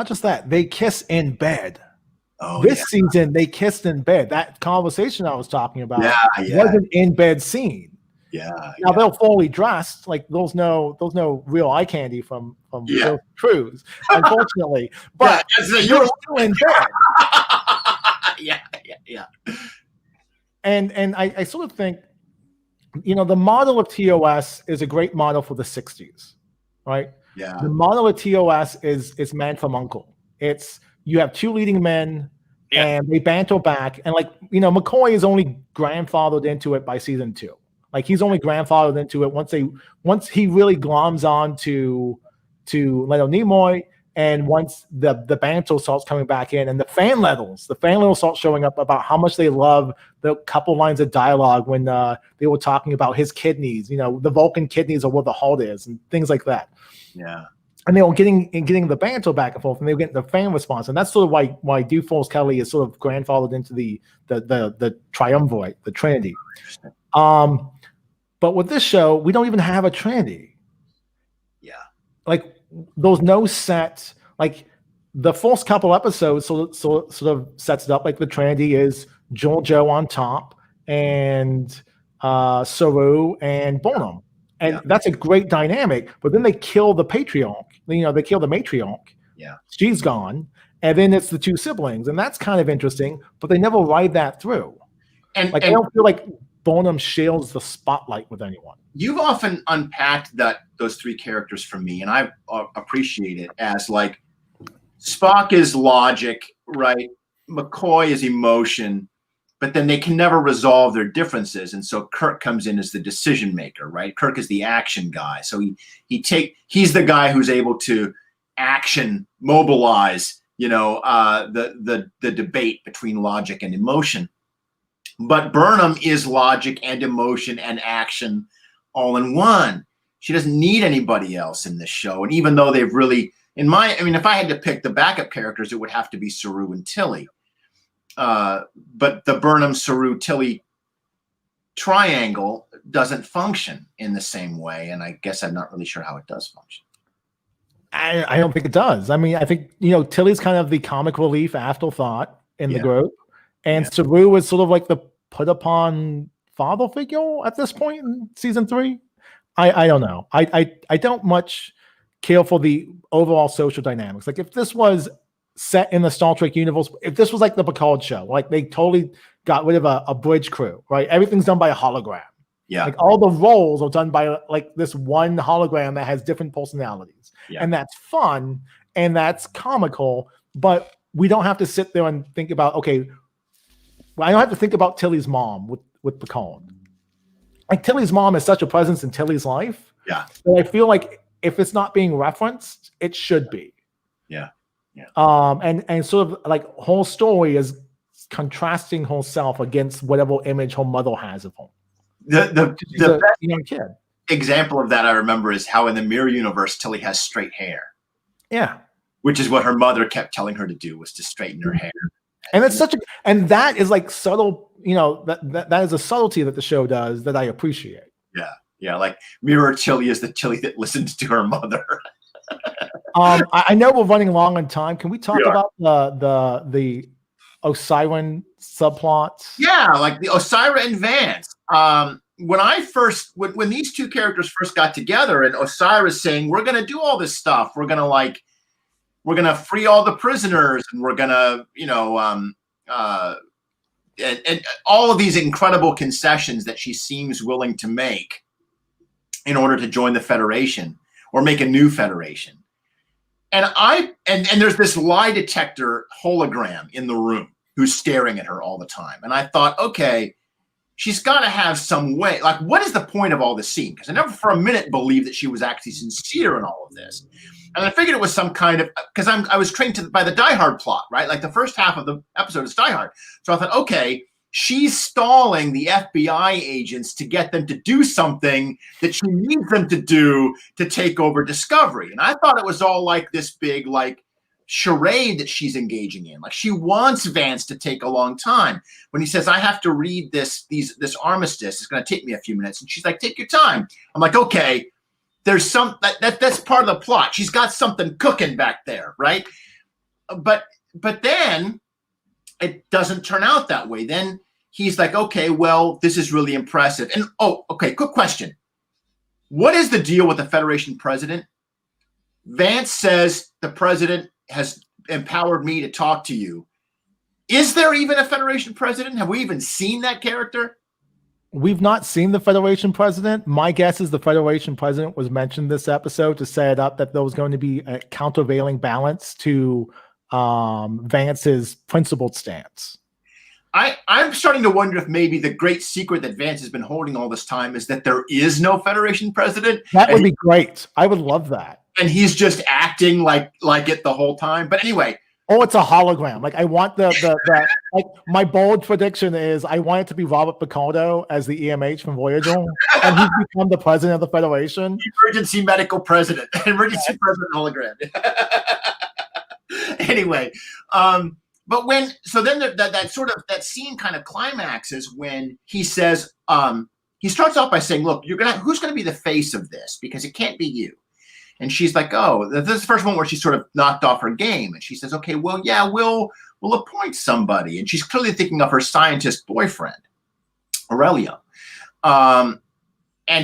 just that, they kiss in bed. Oh, this season they kissed in bed. That conversation I was talking about was an in-bed scene. Now they're fully dressed, like there's no real eye candy from those crews, unfortunately. But you're still in bed. Yeah. And I sort of think, the model of TOS is a great model for the 60s, right? Yeah. The model of TOS is Man from Uncle. It's, you have two leading men, and they banter back. And McCoy is only grandfathered into it by season 2. Like, he's only grandfathered into it once he really gloms on to Leonard Nimoy, and once the banter starts coming back in, and the fan letters start showing up about how much they love the couple lines of dialogue when they were talking about his kidneys. The Vulcan kidneys are where the heart is, and things like that. Yeah. And they were getting the banter back and forth, and they were getting the fan response, and that's sort of why DuForce Kelly is sort of grandfathered into the triumvirate, the Trinity. But with this show, we don't even have a Trinity. Yeah, like there's no set. Like the first couple episodes sort of sets it up like the Trinity is Georgiou on top, and Saru and Burnham. And that's a great dynamic, but then they kill the patriarch. They kill the matriarch. Yeah, she's gone, and then it's the two siblings, and that's kind of interesting. But they never ride that through. And I don't feel like Burnham shares the spotlight with anyone. You've often unpacked those three characters for me, and I appreciate it as like Spock is logic, right? McCoy is emotion. But then they can never resolve their differences, and so Kirk comes in as the decision maker, right? Kirk is the action guy, so he's the guy who's able to mobilize, the debate between logic and emotion. But Burnham is logic and emotion and action all in one. She doesn't need anybody else in this show, and even though they've really, if I had to pick the backup characters, it would have to be Saru and Tilly. But the Burnham, Saru, Tilly triangle doesn't function in the same way, and I guess I'm not really sure how it does function. I don't think it does. I think Tilly's kind of the comic relief afterthought in the group, and Saru is sort of like the put upon father figure at this point in season 3. I don't know. I don't much care for the overall social dynamics. Like if this was set in the Star Trek universe. If this was like the Picard show, like they totally got rid of a bridge crew, right? Everything's done by a hologram. Yeah. Like all the roles are done by like this one hologram that has different personalities. Yeah. And that's fun and that's comical, but we don't have to sit there and think about, okay, well, I don't have to think about Tilly's mom with Picard. Like Tilly's mom is such a presence in Tilly's life. Yeah. That I feel like if it's not being referenced, it should be. Yeah. Yeah. And sort of like whole story is contrasting herself against whatever image her mother has of her. The best young kid example of that I remember is how in the Mirror universe Tilly has straight hair. Yeah. Which is what her mother kept telling her to do, was to straighten her hair. And it's and that is like subtle, that is a subtlety that the show does that I appreciate. Yeah. Yeah. Like Mirror Tilly is the Tilly that listens to her mother. I know we're running long on time. Can we talk about the Osiris subplots? Yeah, like the Osiris and Vance. When these two characters first got together, and Osiris saying, "We're going to do all this stuff. We're going to free all the prisoners, and we're going to, and all of these incredible concessions that she seems willing to make in order to join the Federation or make a new Federation." And there's this lie detector hologram in the room who's staring at her all the time. And I thought, okay, she's got to have some way. Like, what is the point of all this scene? Because I never for a minute believed that she was actually sincere in all of this. And I figured it was some kind of, because I was trained by the Die Hard plot, right? Like the first half of the episode is Die Hard. So I thought, okay, she's stalling the FBI agents to get them to do something that she needs them to do to take over Discovery. And I thought it was all like this big, like, charade that she's engaging in. Like she wants Vance to take a long time. When he says, I have to read this armistice, it's going to take me a few minutes. And she's like, take your time. I'm like, okay, there's that's part of the plot. She's got something cooking back there, right? But then it doesn't turn out that way. Then he's like, okay, well, this is really impressive. And okay, quick question. What is the deal with the Federation president? Vance says the president has empowered me to talk to you. Is there even a Federation president? Have we even seen that character? We've not seen the Federation president. My guess is the Federation president was mentioned this episode to set it up that there was going to be a countervailing balance to Vance's principled stance. I'm starting to wonder if maybe the great secret that Vance has been holding all this time is that there is no Federation president. That would be great. I would love that. And he's just acting like it the whole time. But anyway. Oh, it's a hologram. Like I want the like my bold prediction is I want it to be Robert Picardo as the EMH from Voyager, and he's become the president of the Federation. Emergency medical president. Emergency president hologram. Anyway, but then that scene kind of climaxes when he says, he starts off by saying, look, who's gonna be the face of this? Because it can't be you. And she's like, oh, this is the first one where she sort of knocked off her game. And she says, okay, well, yeah, we'll appoint somebody. And she's clearly thinking of her scientist boyfriend, Aurelio. And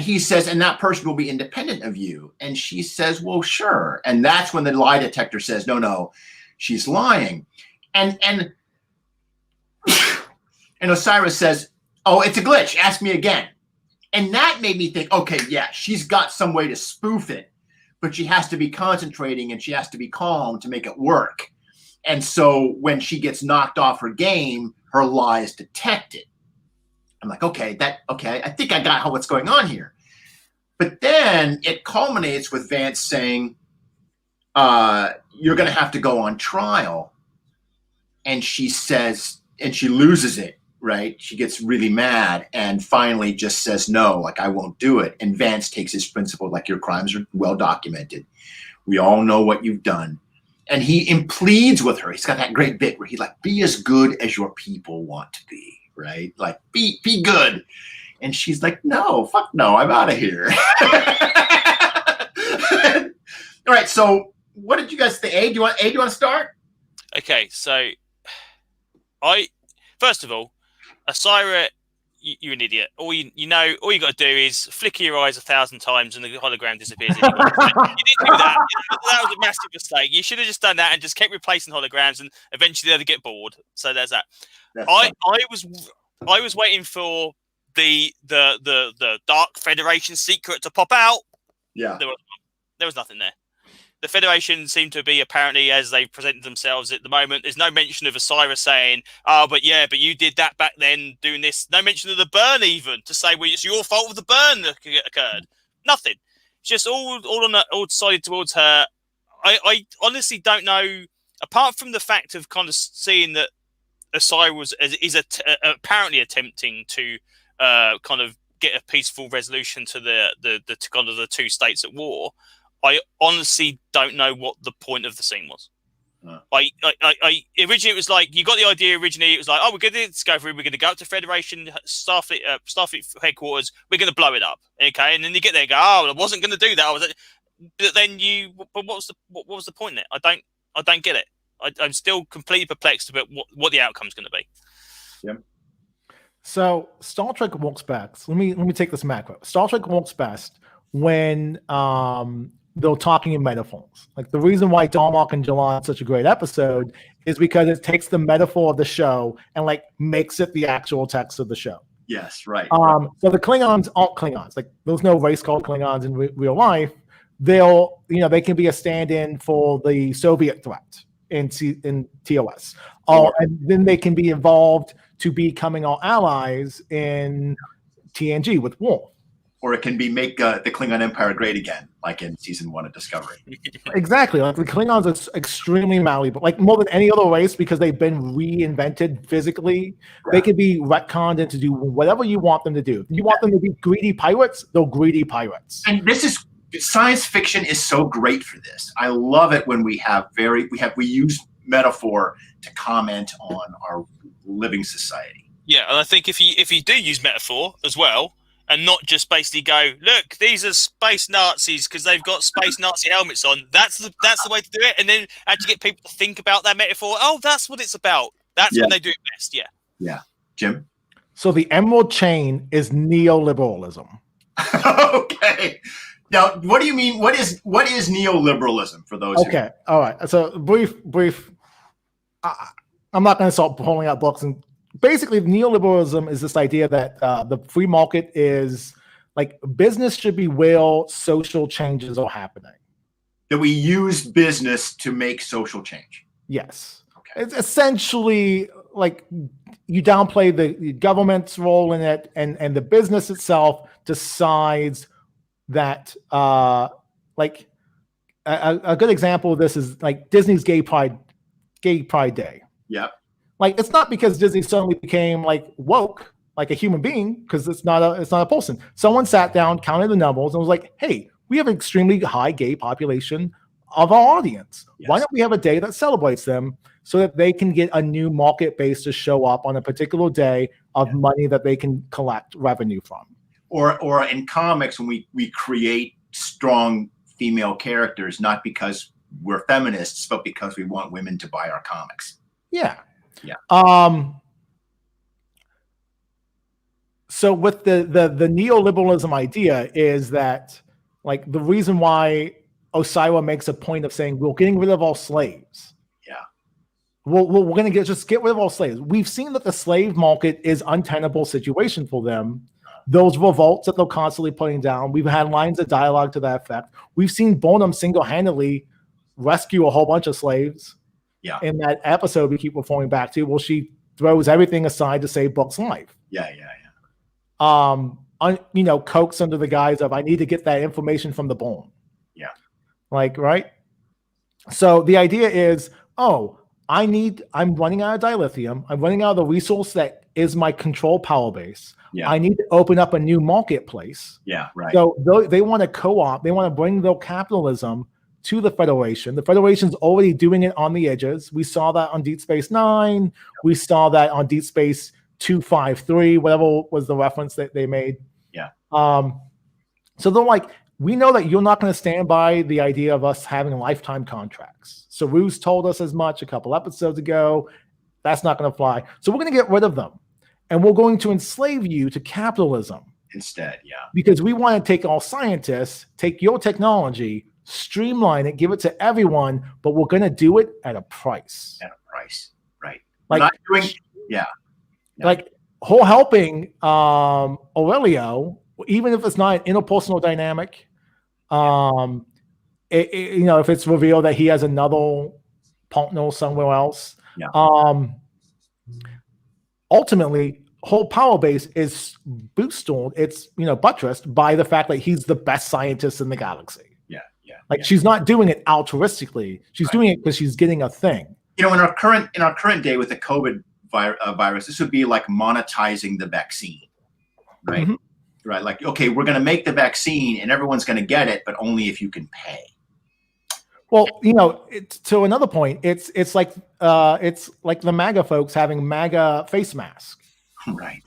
he says, and that person will be independent of you. And she says, well, sure. And that's when the lie detector says, no, she's lying. And Osiris says, oh, it's a glitch. Ask me again. And that made me think, okay, yeah, she's got some way to spoof it. But she has to be concentrating and she has to be calm to make it work. And so when she gets knocked off her game, her lie is detected. I'm like, okay, I think I got what's going on here. But then it culminates with Vance saying, you're going to have to go on trial. And she says, and she loses it, right? She gets really mad and finally just says, no, like I won't do it. And Vance takes his principle, like your crimes are well documented. We all know what you've done. And he pleads with her. He's got that great bit where he's like, be as good as your people want to be, right? Like be good. And she's like, no, fuck no, I'm out of here. All right. So what did you guys think? Abe, do you want to start? Okay. So first of all, Osiris you're an idiot. All you got to do is flicker your eyes 1,000 times and the hologram disappears. You didn't do that. That was a massive mistake. You should have just done that and just kept replacing holograms, and eventually they'd get bored. So there's that. I was waiting for the Dark Federation secret to pop out. Yeah, there was nothing there. The Federation seemed to be, apparently, as they presented themselves at the moment, there's no mention of Osiris saying, "Oh, but you did that back then, doing this." No mention of the burn, even to say, "Well, it's your fault if the burn occurred." Nothing. It's just all decided towards her. I honestly don't know. Apart from the fact of kind of seeing that Osiris is apparently attempting to kind of get a peaceful resolution to the kind of the two states at war. I honestly don't know what the point of the scene was. I originally, it was like, you got the idea originally, it was like, oh, we're going to discovery, we're going to go up to Federation Starfleet headquarters, we're going to blow it up, okay? And then you get there and go, oh, I wasn't going to do that. But then what was the point there? I don't get it. I'm still completely perplexed about what the outcome's going to be. Yeah. So Star Trek works best. Let me take this macro. Star Trek works best when they're talking in metaphors. Like, the reason why Darmok and Jalon is such a great episode is because it takes the metaphor of the show and like makes it the actual text of the show. Yes, right. So the Klingons aren't Klingons. Like, there's no race called Klingons in real life. They can be a stand-in for the Soviet threat in TOS. And then they can be involved to becoming our allies in TNG with Worf. Or it can be make the Klingon Empire great again, like in season 1 of Discovery. Exactly. Like, the Klingons are extremely malleable, like more than any other race, because they've been reinvented physically. Yeah. They can be retconned into do whatever you want them to do. If you want them to be greedy pirates, they're greedy pirates. And this is science fiction is so great for this. I love it when we use metaphor to comment on our living society. Yeah, and I think if you do use metaphor as well, and not just basically go, look, these are space Nazis because they've got space Nazi helmets on. That's the way to do it. And then actually get people to think about that metaphor. Oh, that's what it's about. That's when they do it best. Yeah. Yeah. Jim? So the Emerald Chain is neoliberalism. Okay. Now, what do you mean? What is neoliberalism for those? Okay. All right. So brief. I'm not going to start pulling out books. And basically, neoliberalism is this idea that the free market is like, business should be where social changes are happening. That we use business to make social change. Yes. Okay. It's essentially like, you downplay the government's role in it, and the business itself decides that, like, a good example of this is like Disney's Gay Pride Day. Yeah. Like, it's not because Disney suddenly became like woke, like a human being, because it's not a person. Someone sat down, counted the numbers, and was like, hey, we have an extremely high gay population of our audience. Yes. Why don't we have a day that celebrates them so that they can get a new market base to show up on a particular day of money that they can collect revenue from? Or in comics, when we create strong female characters, not because we're feminists, but because we want women to buy our comics. Yeah. Yeah. So with the neoliberalism idea is that, like, the reason why Osiris makes a point of saying we're getting rid of all slaves. Yeah. We're going to just get rid of all slaves. We've seen that the slave market is untenable situation for them. Those revolts that they're constantly putting down. We've had lines of dialogue to that effect. We've seen Bonham single-handedly rescue a whole bunch of slaves. Yeah. In that episode we keep referring back to, well, she throws everything aside to save Book's life. Yeah. Coax under the guise of, I need to get that information from the bone. Yeah. Like, right? So the idea is, I'm running out of dilithium. I'm running out of the resource that is my control power base. Yeah. I need to open up a new marketplace. Yeah, right. So they want to co-op. They want to bring their capitalism to the Federation. The Federation's already doing it on the edges. We saw that on Deep Space Nine. We saw that on Deep Space 253, whatever was the reference that they made. Yeah. So they're like, we know that you're not going to stand by the idea of us having lifetime contracts. Saru's told us as much a couple episodes ago. That's not going to fly. So we're going to get rid of them. and we're going to enslave you to capitalism Instead, yeah. because we want to take all scientists, take your technology, streamline it, give it to everyone, but we're going to do it at a price. At a price, right? Like, not doing, yeah. Like whole helping Aurelio, even if it's not an interpersonal dynamic, if it's revealed that he has another partner somewhere else, ultimately, whole power base is boosted. It's buttressed by the fact that he's the best scientist in the galaxy. She's not doing it altruistically. She's doing it because she's getting a thing. In our current day with the COVID virus, this would be like monetizing the vaccine, right? Mm-hmm. Right. Like, okay, we're going to make the vaccine and everyone's going to get it, but only if you can pay. Well, to another point, it's like the MAGA folks having MAGA face masks. Right.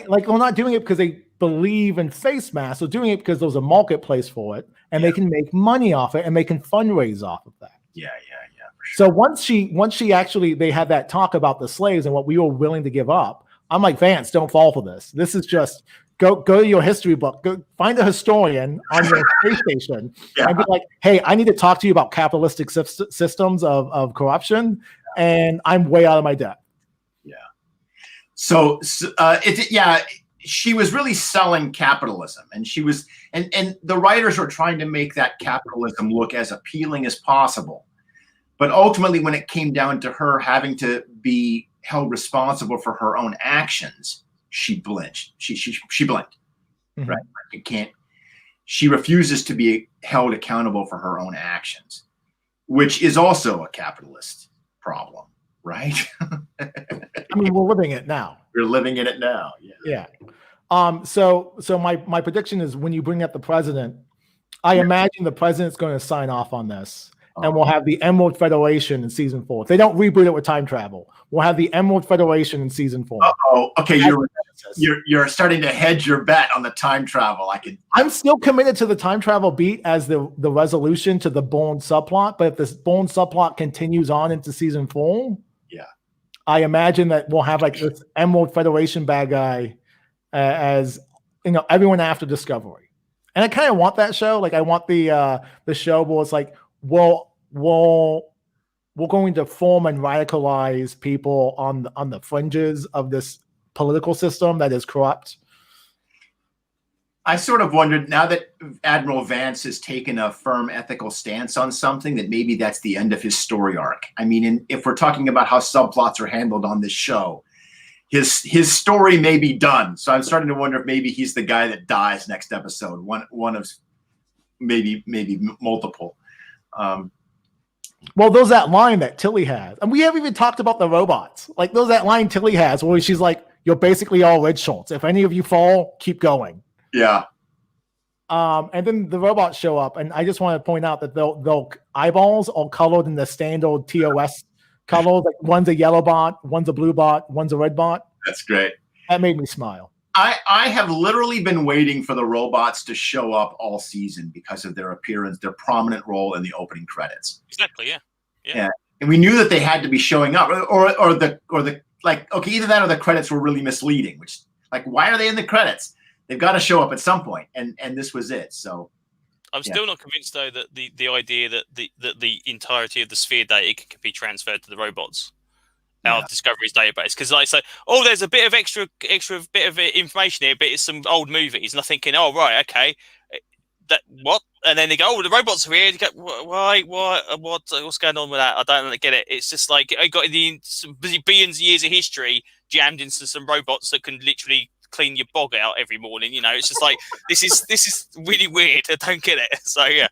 Like, we're not doing it because they believe in face masks. They're doing it because there's a marketplace for it, and they can make money off it, and they can fundraise off of that. Yeah. For sure. So once she actually, they had that talk about the slaves and what we were willing to give up. I'm like, Vance, don't fall for this. This is just go to your history book, go find a historian on your space station and be like, hey, I need to talk to you about capitalistic systems of corruption, and I'm way out of my depth. Yeah. So she was really selling capitalism, and she was, and the writers were trying to make that capitalism look as appealing as possible. But ultimately, when it came down to her having to be held responsible for her own actions, she blinked. She blinked. Mm-hmm. Right? You can't. She refuses to be held accountable for her own actions, which is also a capitalist problem, right? I mean, we're living it now. We're living in it now. Yeah. So my prediction is, when you bring up the president, I imagine the president's going to sign off on this. And we'll have the Emerald Federation in season 4. If they don't reboot it with time travel, we'll have the Emerald Federation in season 4. Okay. You're starting to hedge your bet on the time travel. I'm still committed to the time travel beat as the resolution to the Bourne subplot. But if this Bourne subplot continues on into season 4, I imagine that we'll have like this Emerald Federation bad guy as everyone after Discovery. And I kind of want that show. Like, I want the show where it's like, we're going to form and radicalize people on the fringes of this political system that is corrupt. I sort of wondered, now that Admiral Vance has taken a firm ethical stance on something, that maybe that's the end of his story arc. I mean, if we're talking about how subplots are handled on this show, his story may be done. So I'm starting to wonder if maybe he's the guy that dies next episode. One of maybe multiple. Well, there's that line that Tilly has, and we haven't even talked about the robots. Like, there's that line Tilly has where she's like, "You're basically all red shorts. If any of you fall, keep going." Yeah. And then the robots show up, and I just want to point out that they'll eyeballs are colored in the standard TOS colors. Like, one's a yellow bot, one's a blue bot, one's a red bot. That's great. That made me smile. I have literally been waiting for the robots to show up all season because of their appearance, their prominent role in the opening credits. Exactly. Yeah. And we knew that they had to be showing up, or the like, okay, either that or the credits were really misleading, which, like, why are they in the credits? They've got to show up at some point, and this was it. So I'm still not convinced, though, that the idea that the entirety of the sphere data can be transferred to the robots out of Discovery's database, because there's a bit of extra bit of information here, but it's some old movies, and I'm thinking, okay, that what? And then they go, the robots are here. You go, why, what's going on with that? I don't get it. It's just like, I got some billions of years of history jammed into some robots that can literally clean your bog out every morning. It's just like, this is really weird. I don't get it. So yeah.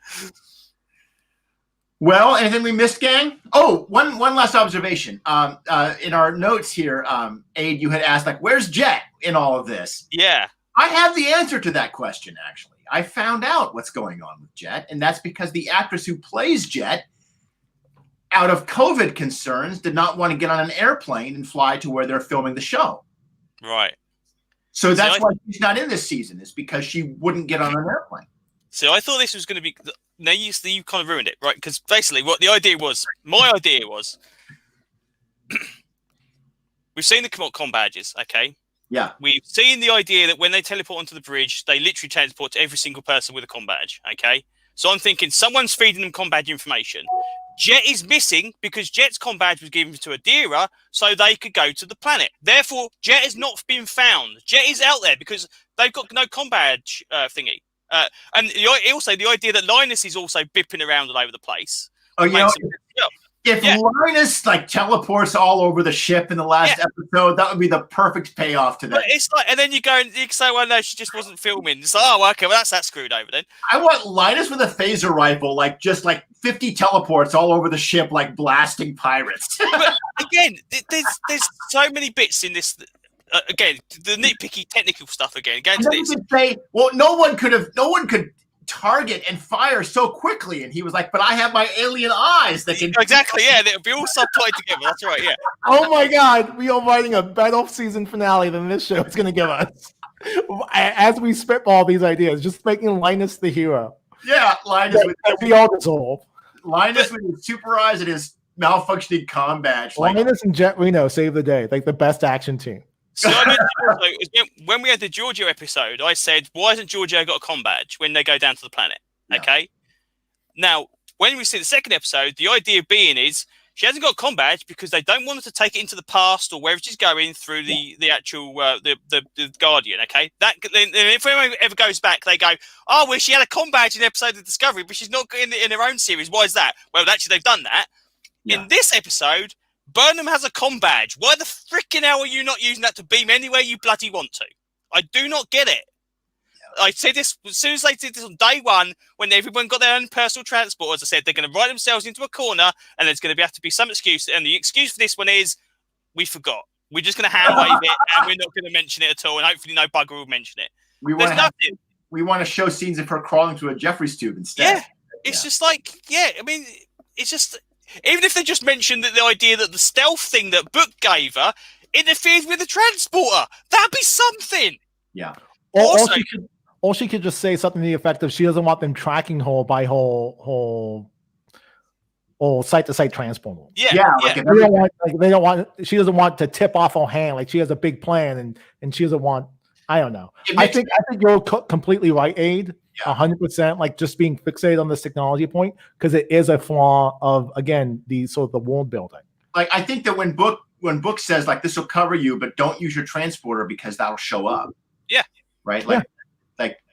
Well, anything we missed, gang? Oh, one last observation. In our notes here, Aid, you had asked, like, where's Jet in all of this? Yeah. I have the answer to that question, actually. I found out what's going on with Jet, and that's because the actress who plays Jet, out of COVID concerns, did not want to get on an airplane and fly to where they're filming the show. Right. So that's why she's not in this season, is because she wouldn't get on an airplane. So I thought this was going to be. Now you kind of ruined it, right? Because basically, what the idea was, my idea was, we've seen the com badges, okay? Yeah. We've seen the idea that when they teleport onto the bridge, they literally teleport to every single person with a comm badge. Okay, so I'm thinking someone's feeding them comm badge information. Jet is missing because Jet's comm badge was given to Adira so they could go to the planet. Therefore, Jet has not been found. Jet is out there because they've got no comm badge thingy. And also the idea that Linus is also bipping around all over the place. Oh, if Linus like teleports all over the ship in the last episode, that would be the perfect payoff to that. But it's like, and then you go and you say, "Well, no, she just wasn't filming." It's like, "Oh, okay, well, that's that screwed over then." I want Linus with a phaser rifle, like just like 50 teleports all over the ship, like blasting pirates. But again, there's so many bits in this. Again, the nitpicky technical stuff. Again, going to this. Say, well, no one could target and fire so quickly, and he was like, "But I have my alien eyes that can." Exactly, yeah, they'll be all subtitled together. That's right, yeah. Oh my God, we are writing a better season finale than this show is going to give us. As we spitball these ideas, just making Linus the hero. Yeah, Linus we all dissolve. Linus with his super eyes and his malfunctioning comm badge. Linus and Jet Reno save the day, like the best action team. So I mentioned when we had the Giorgio episode, I said, why hasn't Giorgio got a comm badge when they go down to the planet? Yeah. Okay. Now, when we see the second episode, the idea being is she hasn't got a comm badge because they don't want her to take it into the past or wherever she's going through the actual the Guardian. Okay. That then if anyone ever goes back, they go, oh, well, she had a comm badge in the episode of Discovery, but she's not in her own series. Why is that? Well, actually, they've done that. Yeah. In this episode, Burnham has a comm badge. Why the freaking hell are you not using that to beam anywhere you bloody want to? I do not get it. I said this as soon as they did this on day one, when everyone got their own personal transport. As I said, they're going to write themselves into a corner, and there's going to have to be some excuse. And the excuse for this one is, we forgot. We're just going to hand wave it, and we're not going to mention it at all. And hopefully, no bugger will mention it. We want to show scenes of her crawling through a Jeffries tube instead. Yeah, it's just like, I mean, it's just. Even if they just mentioned that the idea that the stealth thing that Book gave her interferes with the transporter, that'd be something. Yeah. Or she could just say something to the effect of she doesn't want them tracking her by whole site-to-site transport. Yeah. They don't want. She doesn't want to tip off her hand. Like she has a big plan, and she doesn't want. I don't know. I think you're completely right, Aid. 100%. Like just being fixated on this technology point because it is a flaw of again the sort of the world building. Like I think that when Book says like this will cover you, but don't use your transporter because that'll show up. Yeah. Right. Like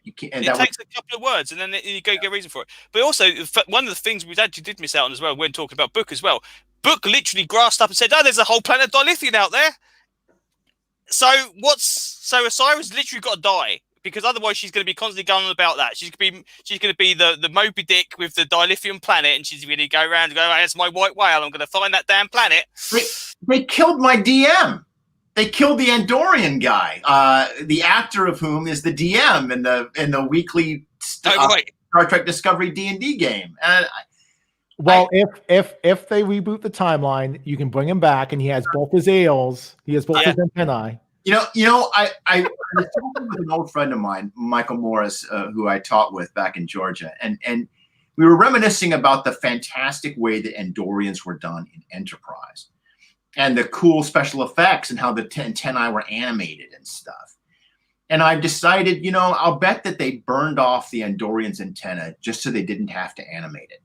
you can't. And it takes a couple of words, and then you go get a reason for it. But also, one of the things we actually did miss out on as well when talking about Book as well. Book literally grasped up and said, "Oh, there's a whole planet of dilithium out there." So Osiris literally got to die because otherwise she's going to be constantly going on about that. She's going to be the Moby Dick with the dilithium planet, and she's going to go around and go, "That's my white whale. I'm going to find that damn planet." They killed my DM. They killed the Andorian guy, the actor of whom is the DM in the weekly Star Trek Discovery D&D game. If they reboot the timeline, you can bring him back, and he has both his ails. He has both his antennae. I was talking with an old friend of mine, Michael Morris, who I taught with back in Georgia, and we were reminiscing about the fantastic way that Andorians were done in Enterprise, and the cool special effects, and how the antennae were animated and stuff. And I've decided, I'll bet that they burned off the Andorian's antenna just so they didn't have to animate it,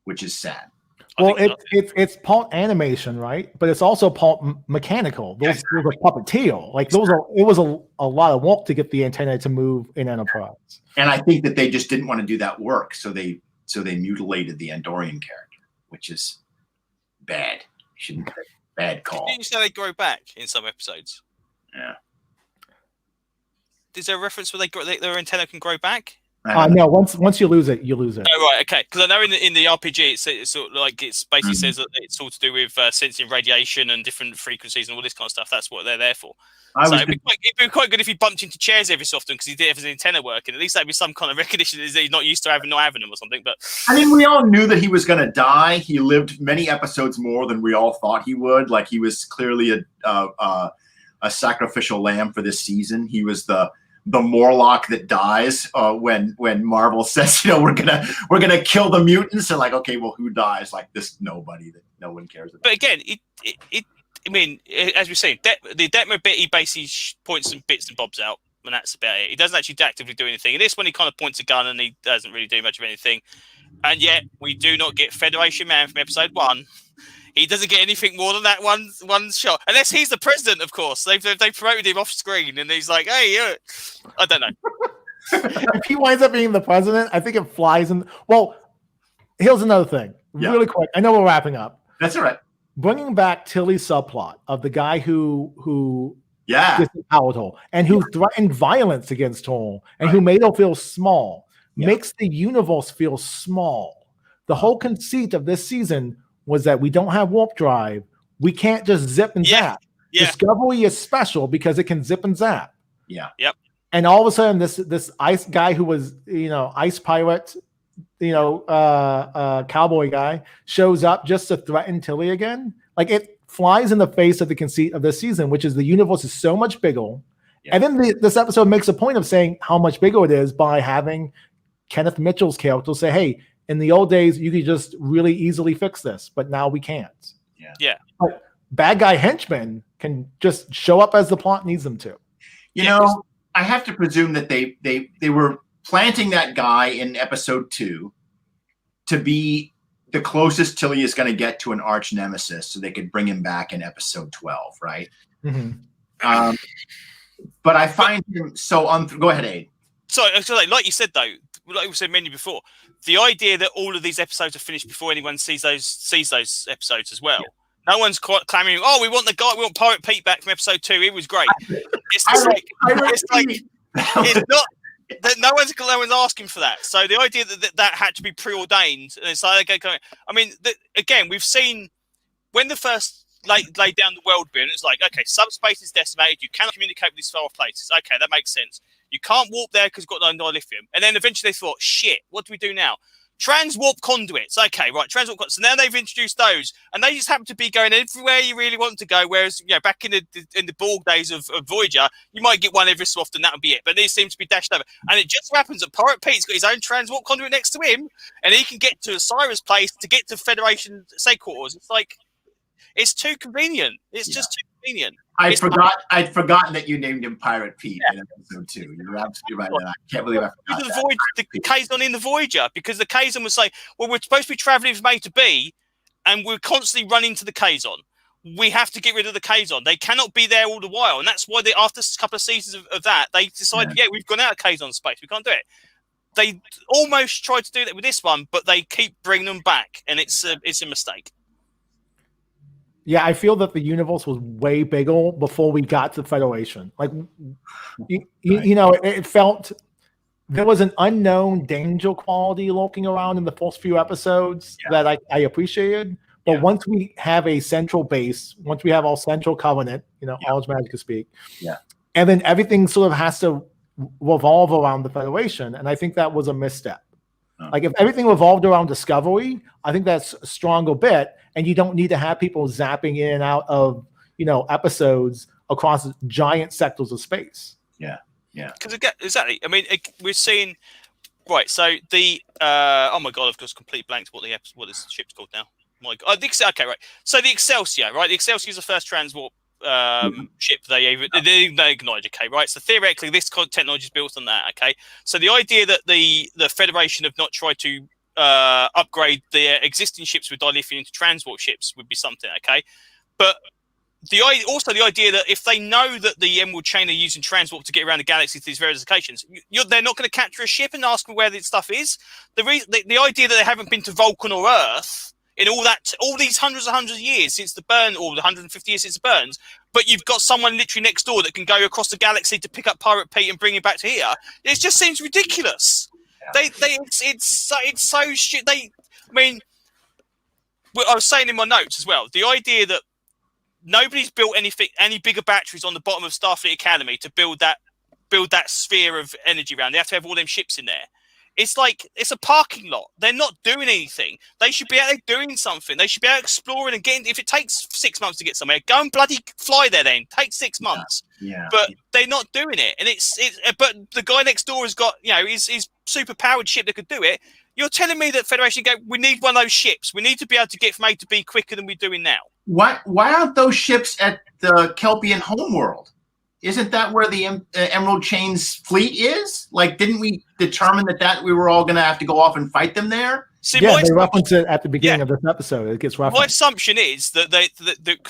which is sad. Well, it's part animation, right? But it's also part mechanical. Those are puppeteer. Like it was a lot of work to get the antenna to move in Enterprise. And I think that they just didn't want to do that work, so they mutilated the Andorian character, which is bad. Shouldn't bad call. Didn't you say they grow back in some episodes? Yeah. Is there a reference where their antenna can grow back? No, once you lose it, you lose it. Oh, right, okay. Because I know in the RPG, it's sort of like it's basically says that it's all to do with sensing radiation and different frequencies and all this kind of stuff. That's what they're there for. It'd be quite good if he bumped into chairs every so often because he did have his antenna working. At least that'd be some kind of recognition that he's not used to not having them or something. But I mean, we all knew that he was going to die. He lived many episodes more than we all thought he would. Like he was clearly a sacrificial lamb for this season. He was the Morlock that dies when Marvel says, we're gonna kill the mutants. And like, okay, well, who dies? Like this nobody that no one cares about. But again, I mean, as we're saying, the Detmer bit, he basically points some bits and bobs out, and that's about it. He doesn't actually actively do anything. In this one, he kind of points a gun, and he doesn't really do much of anything. And yet, we do not get Federation Man from episode 1. He doesn't get anything more than that one shot, unless he's the president, of course. They've promoted him off screen, and he's like, "Hey, I don't know." If he winds up being the president, I think it flies in. Well, here's another thing, really quick. I know we're wrapping up. That's all right. Bringing back Tilly's subplot of the guy who Yeah. Howard Hole and who threatened violence against Hole and who made her feel small makes the universe feel small. The whole conceit of this season was that we don't have warp drive. We can't just zip and zap. Discovery is special because it can zip and zap. Yeah. Yep. And all of a sudden, this ice guy who was, ice pirate, cowboy guy shows up just to threaten Tilly again. Like, it flies in the face of the conceit of this season, which is the universe is so much bigger. Yeah. And then this episode makes a point of saying how much bigger it is by having Kenneth Mitchell's character say, hey, in the old days, you could just really easily fix this, but now we can't. Yeah. But bad guy henchmen can just show up as the plot needs them to. You know, I have to presume that they were planting that guy in episode 2 to be the closest Tilly is going to get to an arch nemesis, so they could bring him back in episode 12, right? Mm-hmm. But I find him so go ahead, Abe. So, like you said, though, like we said many before, the idea that all of these episodes are finished before anyone sees those episodes as well. Yeah. No one's quite clamoring, oh, we want Pirate Pete back from episode 2. It was great. It's not that no one's asking for that. So the idea that had to be preordained, and it's like, okay, I mean, again, we've seen when the first laid down the world bin, it's like, okay, subspace is decimated. You cannot communicate with these far off places. Okay, that makes sense. You can't warp there because you've got no dilithium. And then eventually they thought, shit, what do we do now? Transwarp conduits. Okay, right, transwarp conduits. So now they've introduced those, and they just happen to be going everywhere you really want to go. Whereas, back in the Borg days of Voyager, you might get one every so often, that would be it. But these seem to be dashed over. And it just happens that Pirate Pete's got his own transwarp conduit next to him, and he can get to Cyrus Place to get to Federation headquarters. It's like, it's too convenient. It's just too convenient. I'd forgotten that you named him Pirate Pete in episode 2. You're absolutely right. I can't believe I forgot that. The Kazon in the Voyager, because the Kazon was like, well, we're supposed to be traveling from A to B, and we're constantly running to the Kazon. We have to get rid of the Kazon. They cannot be there all the while, and that's why after a couple of seasons of that, they decided, we've gone out of Kazon space. We can't do it. They almost tried to do that with this one, but they keep bringing them back, and it's a mistake. Yeah, I feel that the universe was way bigger before we got to Federation. Like, it felt there was an unknown danger quality lurking around in the first few episodes that I appreciated. But once we have a central base, once we have our central covenant, all magic to speak, and then everything sort of has to revolve around the Federation. And I think that was a misstep. Like, if everything revolved around Discovery, I think that's a stronger bit, and you don't need to have people zapping in and out of, episodes across giant sectors of space. Yeah. Because exactly, I mean, we're seeing, right? So the oh my god, I've just completely blanked what this ship's called now. My god, okay, right. So the Excelsior, right? The Excelsior is the first transwarp ship they acknowledge, okay, right? So theoretically, this technology is built on that, okay? So the idea that the Federation have not tried to upgrade existing ships with dilithium into transport ships would be something, okay? But the idea that if they know that the Emerald Chain are using transport to get around the galaxy to these various locations, they're not going to capture a ship and ask them where this stuff is. The idea that they haven't been to Vulcan or Earth in all these hundreds of years since the burn, or the 150 years since the burns, but you've got someone literally next door that can go across the galaxy to pick up Pirate Pete and bring him back to here. It just seems ridiculous. It's so shit. I was saying in my notes as well, the idea that nobody's built any bigger batteries on the bottom of Starfleet Academy to build that sphere of energy around. They have to have all them ships in there. It's like, it's a parking lot. They're not doing anything. They should be out there doing something. They should be out exploring and getting. If it takes 6 months to get somewhere, go and bloody fly there then. Take 6 months. Yeah. But they're not doing it. And but the guy next door has got, his super powered ship that could do it. You're telling me that Federation we need one of those ships. We need to be able to get from A to B quicker than we're doing now. Why aren't those ships at the Kelpian homeworld? Isn't that where the Emerald Chain's fleet is? Like, didn't we determine that we were all going to have to go off and fight them there? See, Yeah, they reference it at the beginning of this episode. It gets referenced. My assumption is that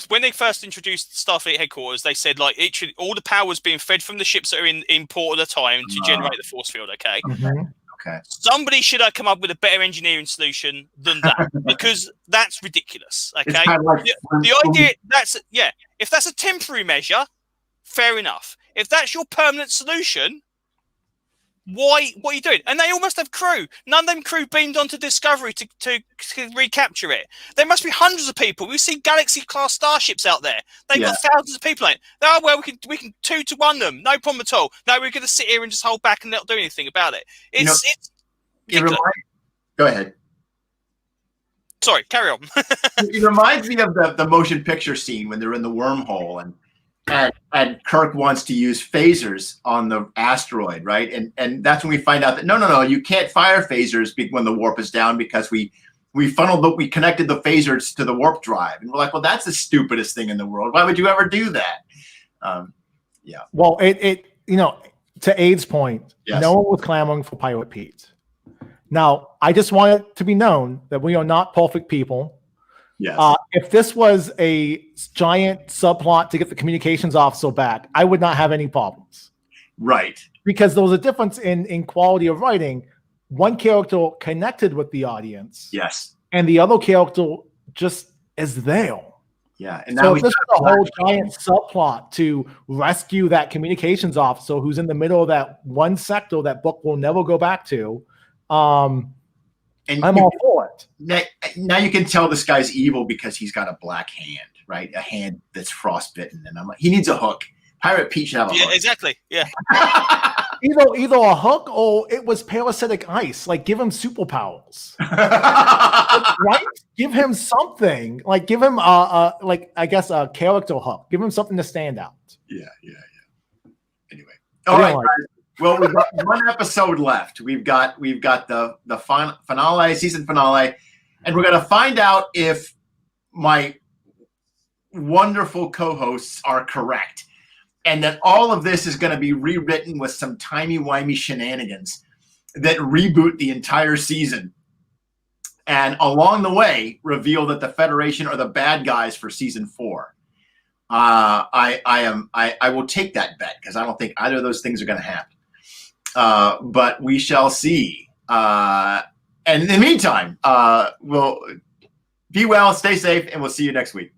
when they first introduced Starfleet headquarters, they said like all the power was being fed from the ships that are in port at the time to generate the force field. Okay. Mm-hmm. Okay. Somebody should have come up with a better engineering solution than that because that's ridiculous. Okay. It's kind of like the idea if that's a temporary measure, fair enough. If that's your permanent solution, what are you doing? And they all must have crew. None of them crew beamed onto Discovery to recapture it. There must be hundreds of people. We see Galaxy-class starships out there. They've got thousands of people on it. Oh, well, we can 2-to-1 them. No problem at all. No, we're going to sit here and just hold back and not do anything about it. It's go ahead. Sorry, carry on. It reminds me of the motion picture scene when they're in the wormhole and Kirk wants to use phasers on the asteroid, right? And that's when we find out that no, you can't fire phasers when the warp is down because we connected the phasers to the warp drive, and we're like, well, that's the stupidest thing in the world. Why would you ever do that? Yeah. Well, it to Aid's point, yes. No one was clamoring for Pirate Pete. Now, I just want it to be known that we are not perfect people. Yes. If this was a giant subplot to get the communications officer back, I would not have any problems. Right. Because there was a difference in quality of writing. One character connected with the audience. Yes. And the other character just is there. Yeah. And so if this is a whole giant subplot to rescue that communications officer who's in the middle of that one sector that Book will never go back to, I'm all for it. Now you can tell this guy's evil because he's got a black hand, right? A hand that's frostbitten, and I'm like, he needs a hook. Pirate Pete should have a hook. Yeah, exactly. Yeah. either a hook or it was parasitic ice. Like, give him superpowers, right? Give him something. Like, give him a character hook. Give him something to stand out. Yeah. Anyway, all right. Well, we've got one episode left. We've got the finale, season finale, and we're going to find out if my wonderful co-hosts are correct, and that all of this is going to be rewritten with some timey-wimey shenanigans that reboot the entire season, and along the way reveal that the Federation are the bad guys for season 4. I will take that bet because I don't think either of those things are going to happen. But we shall see. And in the meantime, we'll be well, stay safe, and we'll see you next week.